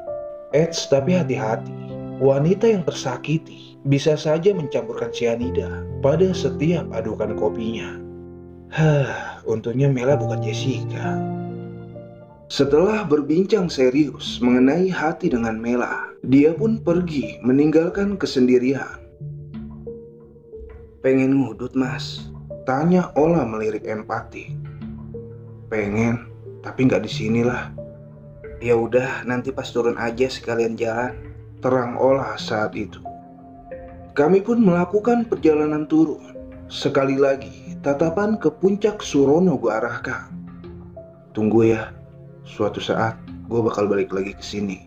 Eits, tapi hati-hati. Wanita yang tersakiti bisa saja mencampurkan sianida pada setiap adukan kopinya. Untungnya Mela bukan Jessica. Setelah berbincang serius mengenai hati dengan Mela, dia pun pergi meninggalkan kesendirian. Pengen ngudut, Mas? Tanya Ola melirik empati. Pengen, tapi nggak di sinilah. Ya udah, nanti pas turun aja sekalian jalan, terang Ola saat itu. Kami pun melakukan perjalanan turun. Sekali lagi, tatapan ke puncak Surono gue arahkan. Tunggu ya, suatu saat gue bakal balik lagi ke sini.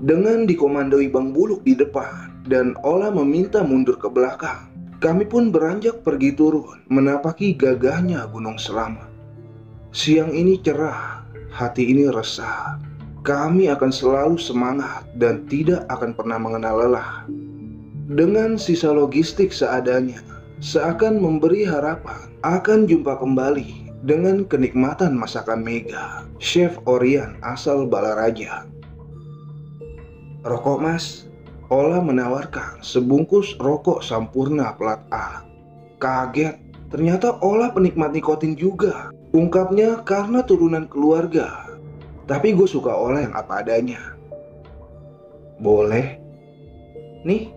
Dengan dikomandoi Bang Buluk di depan dan Ola meminta mundur ke belakang, kami pun beranjak pergi turun menapaki gagahnya Gunung Selamat. Siang ini cerah, hati ini resah. Kami akan selalu semangat dan tidak akan pernah mengenal lelah. Dengan sisa logistik seadanya, seakan memberi harapan akan jumpa kembali dengan kenikmatan masakan Mega, Chef Orian asal Balaraja. Rokok, Mas? Ola menawarkan sebungkus rokok Sampurna plat A. Kaget, ternyata Ola penikmat nikotin juga. Ungkapnya karena turunan keluarga. Tapi gue suka Ola yang apa adanya. Boleh. Nih,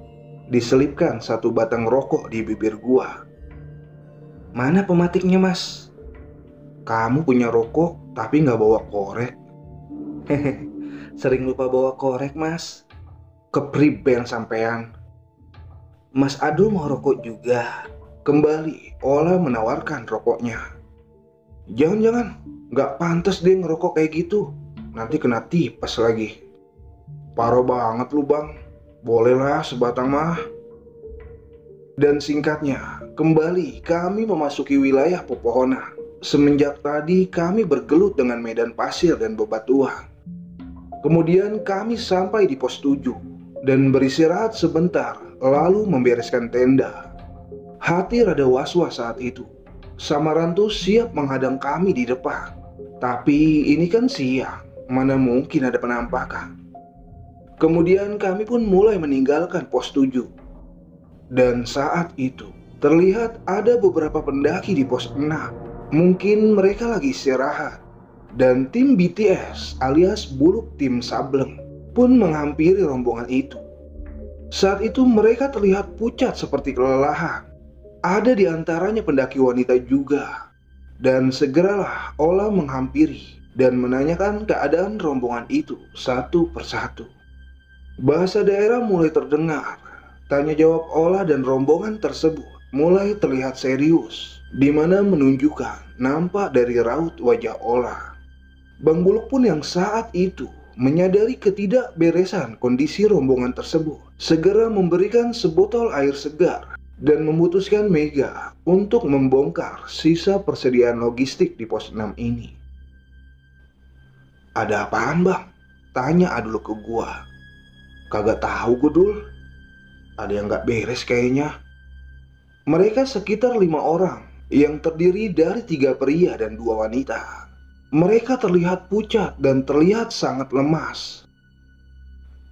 diselipkan satu batang rokok di bibir gua. Mana pematiknya, Mas? Kamu punya rokok tapi nggak bawa korek? Hehehe, sering lupa bawa korek, Mas. Kepriben sampean. Mas Adul mau rokok juga. Kembali Ola menawarkan rokoknya. Jangan-jangan, nggak pantas dia ngerokok kayak gitu. Nanti kena tipes lagi. Parah banget lu, Bang. Bolehlah sebatang mah. Dan singkatnya, kembali kami memasuki wilayah pepohonan. Semenjak tadi kami bergelut dengan medan pasir dan bebatuan. Kemudian kami sampai di pos 7 dan beristirahat sebentar, lalu membereskan tenda. Hati rada was-was saat itu. Samarantu siap menghadang kami di depan. Tapi ini kan siang, mana mungkin ada penampakan. Kemudian kami pun mulai meninggalkan pos 7. Dan saat itu terlihat ada beberapa pendaki di pos 6. Mungkin mereka lagi istirahat. Dan tim BTS alias Buluk Tim Sableng pun menghampiri rombongan itu. Saat itu mereka terlihat pucat seperti kelelahan. Ada di antaranya pendaki wanita juga. Dan segeralah Ola menghampiri dan menanyakan keadaan rombongan itu satu persatu. Bahasa daerah mulai terdengar. Tanya jawab Ola dan rombongan tersebut mulai terlihat serius, di mana menunjukkan nampak dari raut wajah Ola. Bang Buluk pun yang saat itu menyadari ketidakberesan kondisi rombongan tersebut, segera memberikan sebotol air segar dan memutuskan Mega untuk membongkar sisa persediaan logistik di pos 6 ini. Ada apaan, Bang? Tanya Adul ke gua. Kagak tahu, Gudul. Ada yang gak beres kayaknya. Mereka sekitar 5 orang yang terdiri dari 3 pria dan 2 wanita. Mereka terlihat pucat dan terlihat sangat lemas.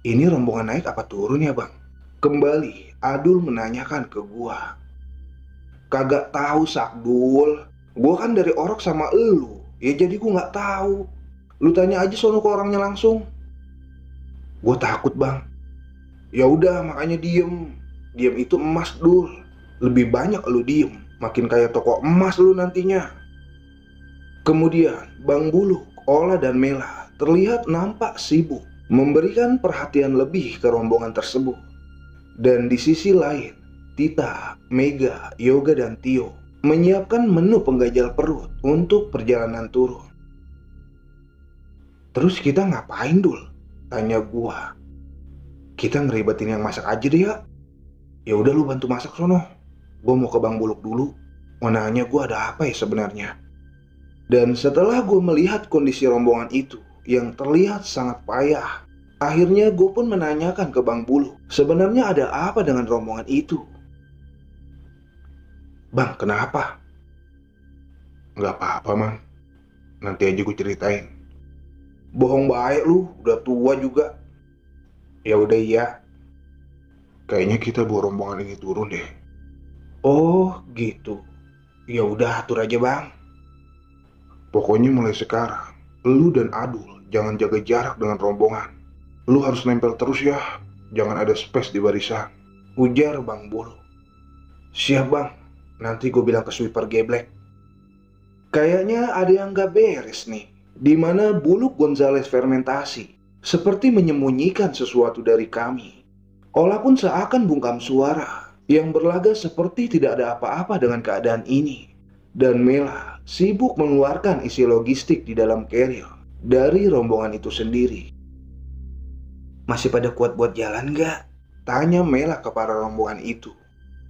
Ini rombongan naik apa turun ya, Bang? Kembali Adul menanyakan ke gua. Kagak tahu, Sakdul. Gua kan dari Orok sama elu. Ya jadi gua nggak tahu. Lu tanya aja sono ke orangnya langsung. Gua takut, Bang. Ya udah, makanya diem. Diem itu emas, Dul. Lebih banyak lu diem, makin kayak toko emas lu nantinya. Kemudian Bang Buluk, Ola dan Mela terlihat nampak sibuk memberikan perhatian lebih ke rombongan tersebut. Dan di sisi lain, Tita, Mega, Yoga, dan Tio menyiapkan menu penggajal perut untuk perjalanan turun. Terus kita ngapain, Dul? Tanya gua. Kita ngeribetin yang masak aja deh ya. Ya udah lu bantu masak sono. Gua mau ke Bang Buluk dulu. Mau nanya gua ada apa ya sebenarnya. Dan setelah gue melihat kondisi rombongan itu yang terlihat sangat payah, akhirnya gue pun menanyakan ke Bang Buluk, sebenarnya ada apa dengan rombongan itu? Bang, kenapa? Gak apa-apa, Man. Nanti aja gue ceritain. Bohong baik lu, udah tua juga. Ya udah iya. Kayaknya kita bawa rombongan ini turun deh. Oh, gitu. Ya udah atur aja, Bang. Pokoknya mulai sekarang, lu dan Adul jangan jaga jarak dengan rombongan. Lu harus nempel terus ya, jangan ada space di barisan. Ujar Bang Buluk. Siap, Bang, nanti gue bilang ke sweeper geblek. Kayaknya ada yang gak beres nih, dimana Buluk Gonzales fermentasi seperti menyembunyikan sesuatu dari kami. Ola pun seakan bungkam suara yang berlaga seperti tidak ada apa-apa dengan keadaan ini. Dan Mela sibuk mengeluarkan isi logistik di dalam carrier dari rombongan itu sendiri. Masih pada kuat buat jalan gak? Tanya Mela ke para rombongan itu.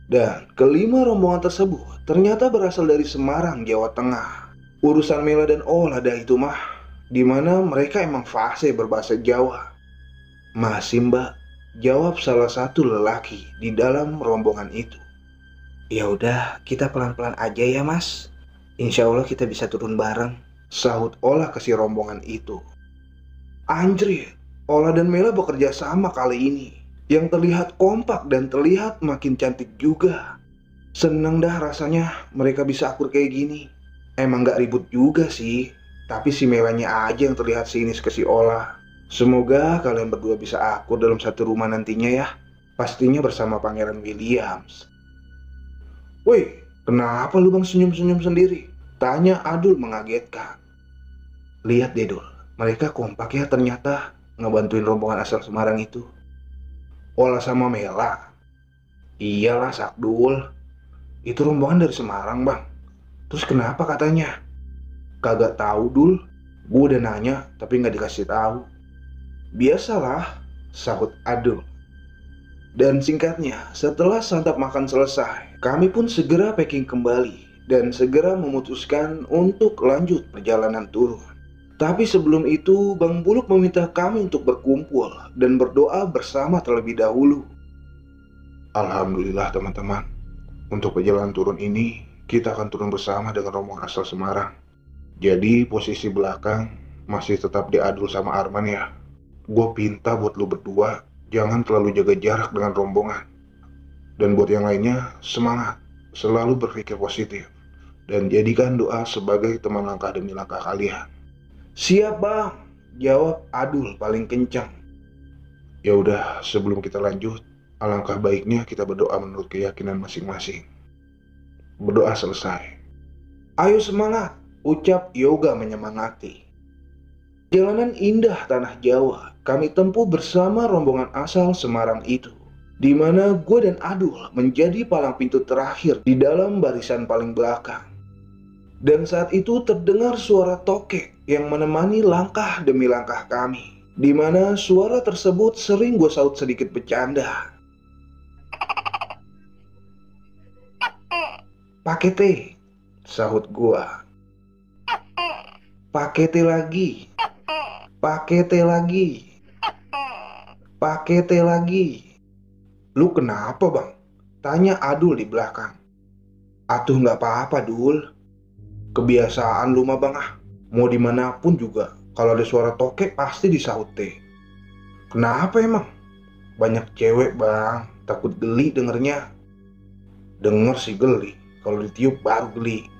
Dan kelima rombongan tersebut ternyata berasal dari Semarang, Jawa Tengah. Urusan Mela dan Ola dah itu mah, dimana mereka emang fase berbahasa Jawa. Masih, Mbak, jawab salah satu lelaki di dalam rombongan itu. Ya udah, kita pelan-pelan aja ya, Mas. Insya Allah kita bisa turun bareng, sahut Ola ke si rombongan itu. Anjir, Ola dan Mela bekerja sama kali ini, yang terlihat kompak dan terlihat makin cantik juga. Seneng dah rasanya mereka bisa akur kayak gini. Emang gak ribut juga sih, tapi si Melanya aja yang terlihat sinis ke si Ola. Semoga kalian berdua bisa akur dalam satu rumah nantinya ya. pastinya bersama Pangeran Williams. "Woi, kenapa lu bang senyum-senyum sendiri?" tanya Adul mengagetkan. "Lihat deh Dul, mereka kompak ya ternyata ngebantuin rombongan asal Semarang itu." "Olah sama Mela?" "Iyalah Sakdul, itu rombongan dari Semarang bang." "Terus kenapa katanya?" "Kagak tahu Dul, gue udah nanya tapi nggak dikasih tahu." "Biasalah," sahut Adul. Dan singkatnya, setelah santap makan selesai, kami pun segera packing kembali dan segera memutuskan untuk lanjut perjalanan turun. Tapi sebelum itu, Bang Buluk meminta kami untuk berkumpul dan berdoa bersama terlebih dahulu. "Alhamdulillah teman-teman, untuk perjalanan turun ini, kita akan turun bersama dengan rombongan asal Semarang. Jadi posisi belakang masih tetap diadul sama Arman ya. Gue pinta buat lu berdua jangan terlalu jaga jarak dengan rombongan. Dan buat yang lainnya, semangat, selalu berpikir positif, dan jadikan doa sebagai teman langkah demi langkah kalian." "Siap bang," jawab Adul paling kencang. "Ya udah, sebelum kita lanjut, alangkah baiknya kita berdoa menurut keyakinan masing-masing." Berdoa selesai. "Ayo semangat," ucap Yoga menyemangati. Jalanan indah tanah Jawa kami tempuh bersama rombongan asal Semarang itu, di mana gue dan Adul menjadi palang pintu terakhir di dalam barisan paling belakang. Dan saat itu terdengar suara tokek yang menemani langkah demi langkah kami, di mana suara tersebut sering gue saut sedikit bercanda. "Pakai teh," sahut gue. "Pakai teh lagi. Pakai teh lagi. Pakai teh lagi." "Lu kenapa bang?" tanya Adul di belakang. "Atuh nggak apa-apa Dul. Kebiasaan lu mah bang ah. Mau dimanapun juga kalau ada suara tokek pasti disahut teh." "Kenapa emang?" "Banyak cewek bang, takut geli dengernya." "Denger sih geli, kalau ditiup baru geli."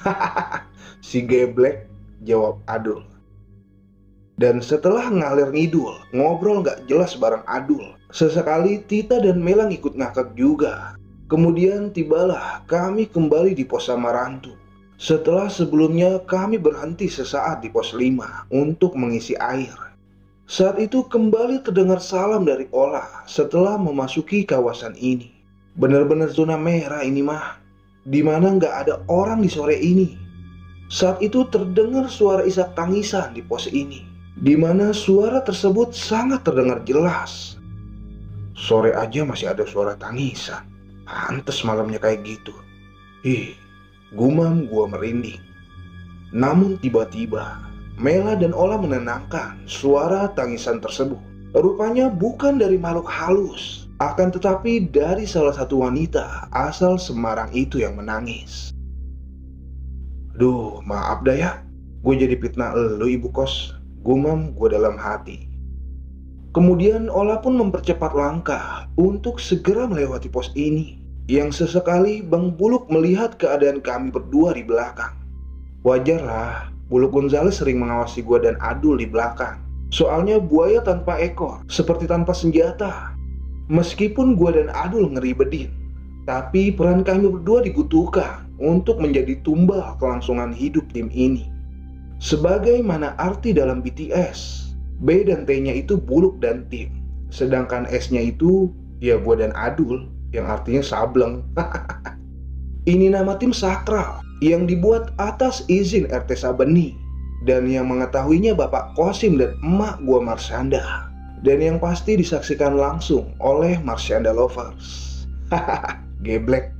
"Hahaha, si geblek," jawab Adul. Dan setelah ngalir ngidul, ngobrol gak jelas bareng Adul, sesekali Tita dan Mela ikut ngakak juga. Kemudian tibalah kami kembali di pos Samarantu. Setelah sebelumnya kami berhenti sesaat di pos 5 untuk mengisi air. Saat itu kembali terdengar salam dari Ola setelah memasuki kawasan ini. Bener-bener zona merah ini mah, dimana gak ada orang di sore ini. Saat itu terdengar suara isak tangisan di pos ini, di mana suara tersebut sangat terdengar jelas. Sore aja masih ada suara tangisan, pantes malamnya kayak gitu. Gumam gua merinding. Namun tiba-tiba Mela dan Ola menenangkan suara tangisan tersebut. Rupanya bukan dari makhluk halus, akan tetapi dari salah satu wanita asal Semarang itu yang menangis. "Duh, maaf dah ya, gue jadi fitnah elu ibu kos," gumam gue dalam hati. Kemudian Ola pun mempercepat langkah untuk segera melewati pos ini, yang sesekali Bang Buluk melihat keadaan kami berdua di belakang. Wajarlah, Buluk Gonzales sering mengawasi gue dan Adul di belakang. Soalnya buaya tanpa ekor, seperti tanpa senjata. Meskipun gue dan Adul ngeri bedin, tapi peran kami berdua dibutuhkan untuk menjadi tumbal kelangsungan hidup tim ini. Sebagaimana arti dalam BTS, B dan T-nya itu Buluk dan tim, sedangkan S-nya itu ya gue dan Adul, yang artinya sableng. Ini nama tim sakral yang dibuat atas izin RT Sabeni, dan yang mengetahuinya Bapak Kosim dan emak gue Marsyanda, dan yang pasti disaksikan langsung oleh Marsyanda lovers. Hahaha, geblek.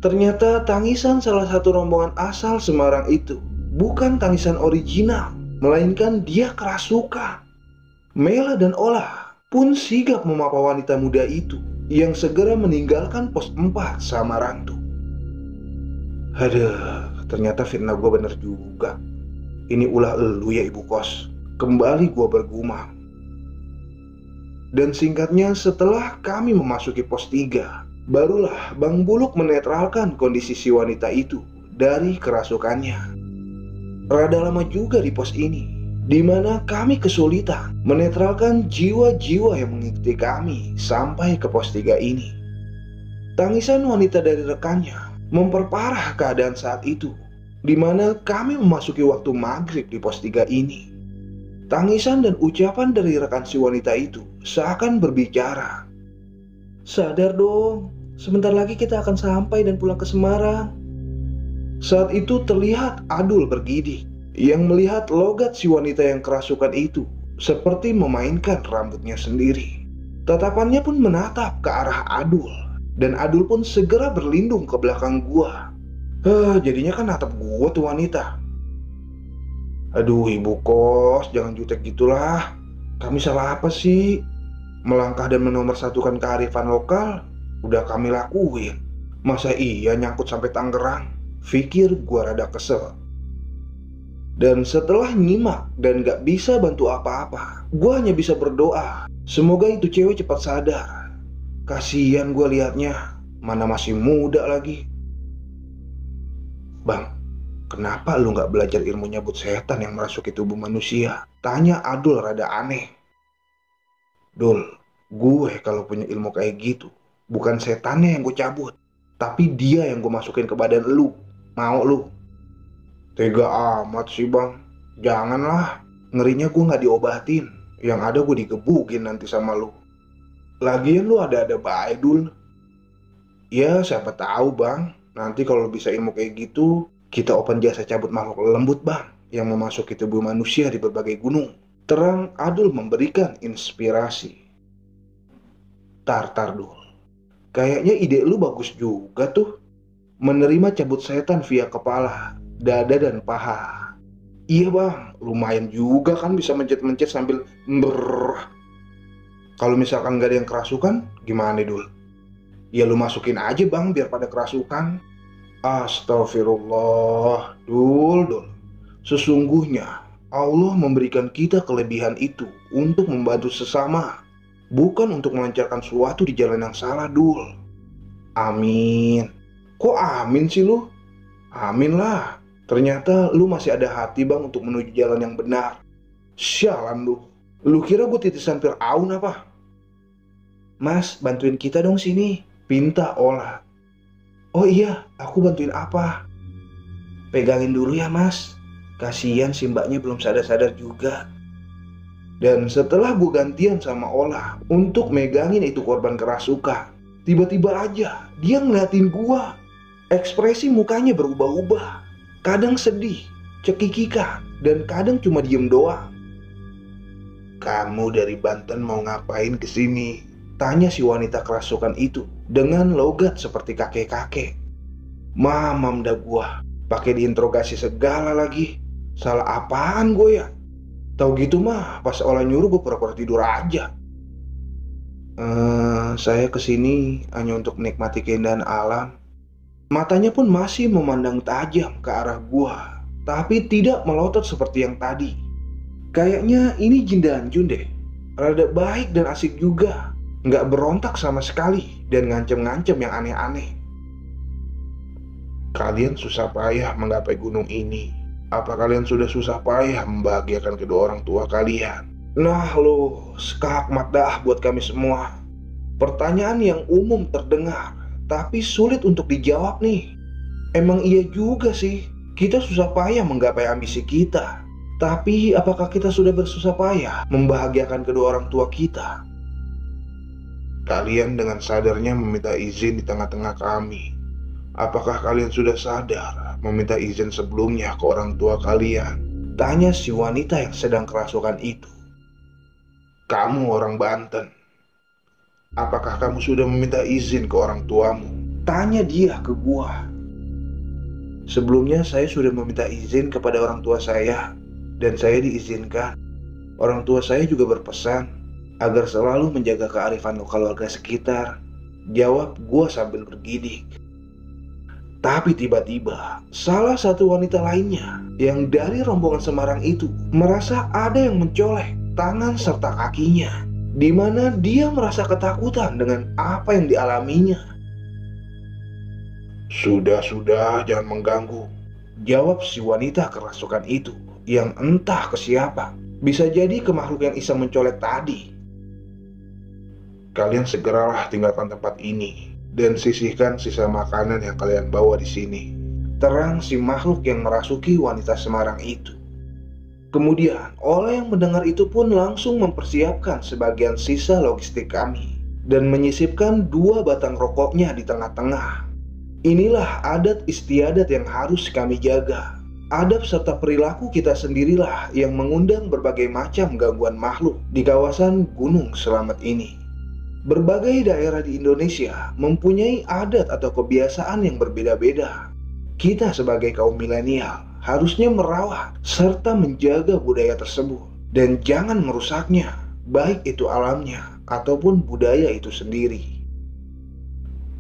Ternyata tangisan salah satu rombongan asal Semarang itu bukan tangisan original, melainkan dia kerasukan. Mela dan Ola pun sigap memapa wanita muda itu yang segera meninggalkan pos 4 Samarantu. Aduh, ternyata fitnah gue bener juga. Ini ulah elu ya ibu kos. Kembali gue bergumam. Dan singkatnya, setelah kami memasuki pos 3, barulah Bang Buluk menetralkan kondisi si wanita itu dari kerasukannya. Rada lama juga di pos ini, di mana kami kesulitan menetralkan jiwa-jiwa yang mengikuti kami sampai ke pos 3 ini. Tangisan wanita dari rekannya memperparah keadaan saat itu, di mana kami memasuki waktu maghrib di pos 3 ini. Tangisan dan ucapan dari rekan si wanita itu seakan berbicara, "Sadar dong, sebentar lagi kita akan sampai dan pulang ke Semarang." Saat itu terlihat Adul bergidik, yang melihat logat si wanita yang kerasukan itu seperti memainkan rambutnya sendiri. Tatapannya pun menatap ke arah Adul, dan Adul pun segera berlindung ke belakang gua. Jadinya kan natap gua tuh wanita. "Aduh ibu kos, jangan jutek gitulah. Kami salah apa sih? Melangkah dan menomorsatukan kearifan lokal udah kami lakuin. Masa iya nyangkut sampai Tangerang?" Pikir gua rada kesel. Dan setelah nyimak dan gak bisa bantu apa-apa, gua hanya bisa berdoa semoga itu cewek cepat sadar. Kasian gua liatnya, mana masih muda lagi. "Bang, kenapa lu gak belajar ilmu nyabut setan yang merasuki tubuh manusia?" Tanya Adul rada aneh. "Dul, gue kalau punya ilmu kayak gitu, bukan setannya yang gue cabut, tapi dia yang gue masukin ke badan lu. Mau lu?" "Tega amat sih bang, janganlah. Ngerinya gue gak diobatin, yang ada gue digebukin nanti sama lu. Lagian lu ada-ada baik Dul." "Ya siapa tahu bang, nanti kalau bisa ilmu kayak gitu, kita open jasa cabut makhluk lembut bang, yang memasuki tubuh manusia di berbagai gunung." Terang Adul memberikan inspirasi. Tar Dul, kayaknya ide lu bagus juga tuh. Menerima cabut setan via kepala, dada dan paha. Iya bang, lumayan juga kan bisa mencet-mencet sambil Kalau misalkan gak ada yang kerasukan, gimana Dul? Ya lu masukin aja bang biar pada kerasukan. Astagfirullah, Dul. Sesungguhnya Allah memberikan kita kelebihan itu untuk membantu sesama, bukan untuk melancarkan sesuatu di jalan yang salah Dul. Amin. Kok amin sih lu? Amin lah. Ternyata lu masih ada hati bang untuk menuju jalan yang benar. Sialan lu. Lu kira gue titisan Fir'aun apa? "Mas, bantuin kita dong sini," pinta Ola. "Oh iya, aku bantuin apa?" "Pegangin dulu ya mas. Kasian si mbaknya belum sadar-sadar juga." Dan setelah gue gantian sama Ola untuk megangin itu korban kerasukan, tiba-tiba aja dia ngeliatin gua. Ekspresi mukanya berubah-ubah. Kadang sedih, cekikikan, dan kadang cuma diem doang. "Kamu dari Banten mau ngapain kesini?" tanya si wanita kerasukan itu dengan logat seperti kakek-kakek. Mamam dah gua, pakai diinterogasi segala lagi. Salah apaan gue ya? Tahu gitu mah pas Olah nyuruh gue pura-pura tidur aja. Saya kesini hanya untuk menikmati keindahan alam." Matanya pun masih memandang tajam ke arah gua, tapi tidak melotot seperti yang tadi. Kayaknya ini Jin dan Jun deh. Rada baik dan asik juga, nggak berontak sama sekali dan ngancem-ngancem yang aneh-aneh. "Kalian susah payah menggapai gunung ini. Apa kalian sudah susah payah membahagiakan kedua orang tua kalian?" Nah lo, skakmat dah buat kami semua. Pertanyaan yang umum terdengar, tapi sulit untuk dijawab nih. Emang iya juga sih, kita susah payah menggapai ambisi kita. Tapi apakah kita sudah bersusah payah membahagiakan kedua orang tua kita? Kalian dengan sadarnya meminta izin di tengah-tengah kami. Apakah kalian sudah sadar meminta izin sebelumnya ke orang tua kalian? Tanya si wanita yang sedang kerasukan itu. Kamu orang Banten. Apakah kamu sudah meminta izin ke orang tuamu? Tanya dia ke gua. Sebelumnya saya sudah meminta izin kepada orang tua saya, dan saya diizinkan. Orang tua saya juga berpesan agar selalu menjaga kearifan lokal warga sekitar. Jawab gua sambil bergidik. Tapi tiba-tiba salah satu wanita lainnya yang dari rombongan Semarang itu merasa ada yang mencolek tangan serta kakinya, di mana dia merasa ketakutan dengan apa yang dialaminya. Sudah, jangan mengganggu, jawab si wanita kerasukan itu yang entah ke siapa. Bisa jadi ke makhluk yang Isa mencolek tadi. Kalian segeralah tinggalkan tempat ini dan sisihkan sisa makanan yang kalian bawa di sini. Terang si makhluk yang merasuki wanita Semarang itu. Kemudian, Ola yang mendengar itu pun langsung mempersiapkan sebagian sisa logistik kami dan menyisipkan 2 batang rokoknya di tengah-tengah. Inilah adat istiadat yang harus kami jaga. Adab serta perilaku kita sendirilah yang mengundang berbagai macam gangguan makhluk di kawasan Gunung Slamet ini. Berbagai daerah di Indonesia mempunyai adat atau kebiasaan yang berbeda-beda. Kita sebagai kaum milenial harusnya merawat serta menjaga budaya tersebut dan jangan merusaknya, baik itu alamnya ataupun budaya itu sendiri.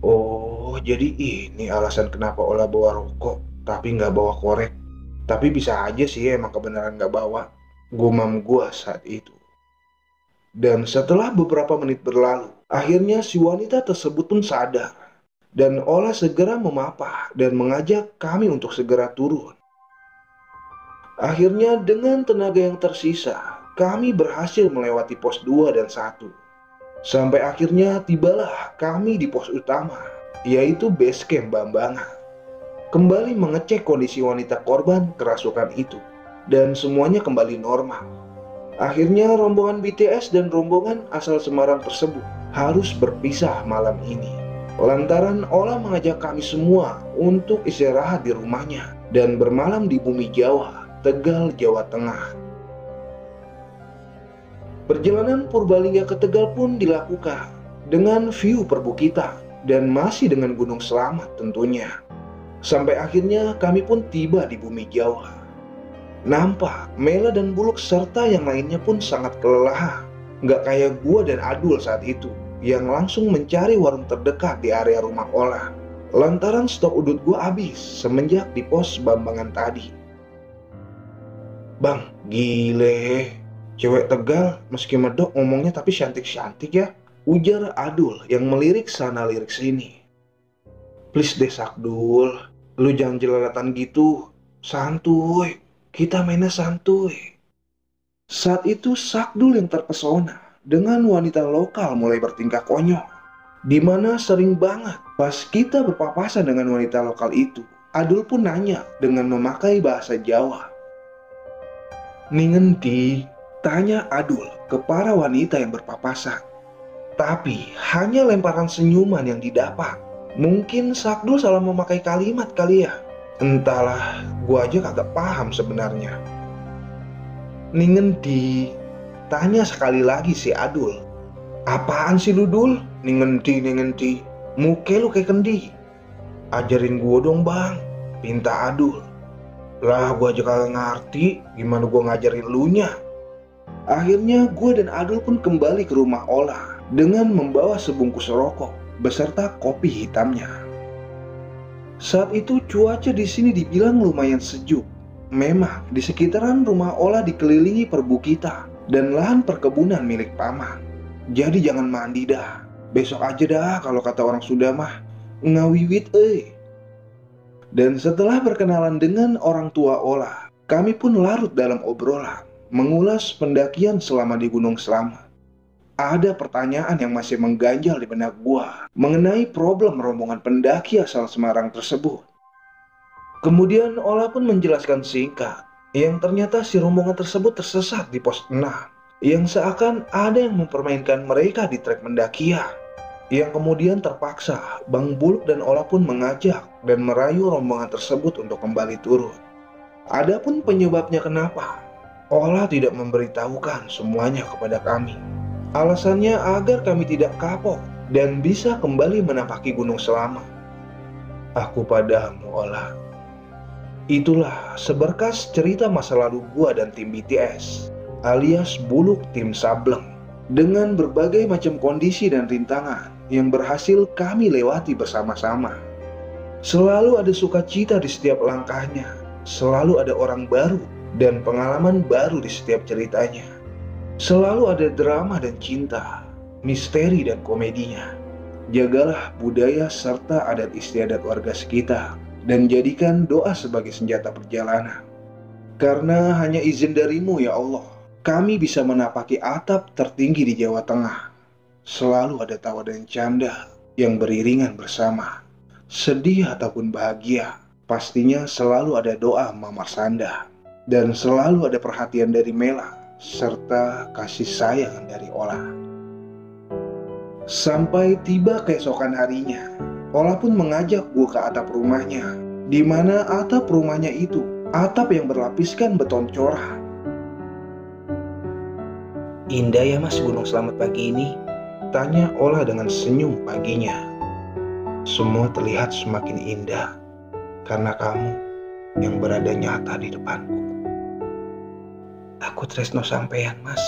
Oh, jadi ini alasan kenapa Ola bawa rokok tapi nggak bawa korek. Tapi bisa aja sih emang kebenaran nggak bawa, gumam gua saat itu. Dan setelah beberapa menit berlalu, akhirnya si wanita tersebut pun sadar. Dan Ola segera memapah dan mengajak kami untuk segera turun. Akhirnya dengan tenaga yang tersisa, kami berhasil melewati pos 2 dan 1. Sampai akhirnya tibalah kami di pos utama, yaitu base camp Bambangan. Kembali mengecek kondisi wanita korban kerasukan itu, dan semuanya kembali normal. Akhirnya rombongan BTS dan rombongan asal Semarang tersebut harus berpisah malam ini. Lantaran Ola mengajak kami semua untuk istirahat di rumahnya dan bermalam di bumi Jawa, Tegal, Jawa Tengah. Perjalanan Purbalingga ke Tegal pun dilakukan dengan view perbukitan dan masih dengan Gunung Slamet tentunya. Sampai akhirnya kami pun tiba di bumi Jawa. Nampak Mela dan Buluk serta yang lainnya pun sangat kelelahan. Nggak kayak gua dan Adul saat itu yang langsung mencari warung terdekat di area rumah Ola. Lantaran stok udut gua habis semenjak di pos Bambangan tadi. Bang, gile. Cewek Tegal meski medok ngomongnya tapi cantik-cantik ya. Ujar Adul yang melirik sana lirik sini. Please deh Sakdul, lu jangan jelalatan gitu. Santuy, kita mainnya santuy. Saat itu Sakdul yang terpesona dengan wanita lokal mulai bertingkah konyol. Dimana sering banget pas kita berpapasan dengan wanita lokal itu, Adul pun nanya dengan memakai bahasa Jawa. Ningendi, tanya Adul ke para wanita yang berpapasan. Tapi hanya lemparan senyuman yang didapat. Mungkin Sakdul salah memakai kalimat kali ya. Entahlah, gua aja kagak paham sebenarnya. Ningendi, tanya sekali lagi si Adul. Apaan sih lu Dul? Ningendi. Muke lu kayak kendi. Ajarin gua dong bang, pinta Adul. Lah gua aja kagak ngerti, gimana gua ngajarin elunya. Akhirnya gua dan Adul pun kembali ke rumah Ola dengan membawa sebungkus rokok beserta kopi hitamnya. Saat itu cuaca di sini dibilang lumayan sejuk. Memang di sekitaran rumah Ola dikelilingi perbukitan dan lahan perkebunan milik paman. Jadi jangan mandi dah. Besok aja dah kalau kata orang Sunda mah. Ngawiwit Dan setelah berkenalan dengan orang tua Ola, kami pun larut dalam obrolan, mengulas pendakian selama di Gunung Slamet. Ada pertanyaan yang masih mengganjal di benak gua mengenai problem rombongan pendaki asal Semarang tersebut. Kemudian Ola pun menjelaskan singkat, yang ternyata si rombongan tersebut tersesat di pos 6, yang seakan ada yang mempermainkan mereka di trek pendakian. Yang kemudian terpaksa Bang Buluk dan Ola pun mengajak dan merayu rombongan tersebut untuk kembali turun. Adapun penyebabnya kenapa, Ola tidak memberitahukan semuanya kepada kami. Alasannya agar kami tidak kapok dan bisa kembali menapaki Gunung Slamet. Aku padamu Ola. Itulah seberkas cerita masa lalu gua dan tim BTS alias Buluk Tim Sableng, dengan berbagai macam kondisi dan rintangan yang berhasil kami lewati bersama-sama. Selalu ada sukacita di setiap langkahnya, selalu ada orang baru dan pengalaman baru di setiap ceritanya. Selalu ada drama dan cinta, misteri dan komedinya. Jagalah budaya serta adat istiadat warga sekitar dan jadikan doa sebagai senjata perjalanan. Karena hanya izin darimu ya Allah, kami bisa menapaki atap tertinggi di Jawa Tengah. Selalu ada tawa dan canda yang beriringan bersama. Sedih ataupun bahagia, pastinya selalu ada doa Mama Sanda. Dan selalu ada perhatian dari Mela, serta kasih sayang dari Ola. Sampai tiba keesokan harinya, Ola pun mengajak gue ke atap rumahnya, di mana atap rumahnya itu atap yang berlapiskan beton corah. "Indah ya Mas Gunung Selamat pagi ini?" tanya Ola dengan senyum paginya. "Semua terlihat semakin indah karena kamu yang berada nyata di depanku." "Aku tresno sampean Mas,"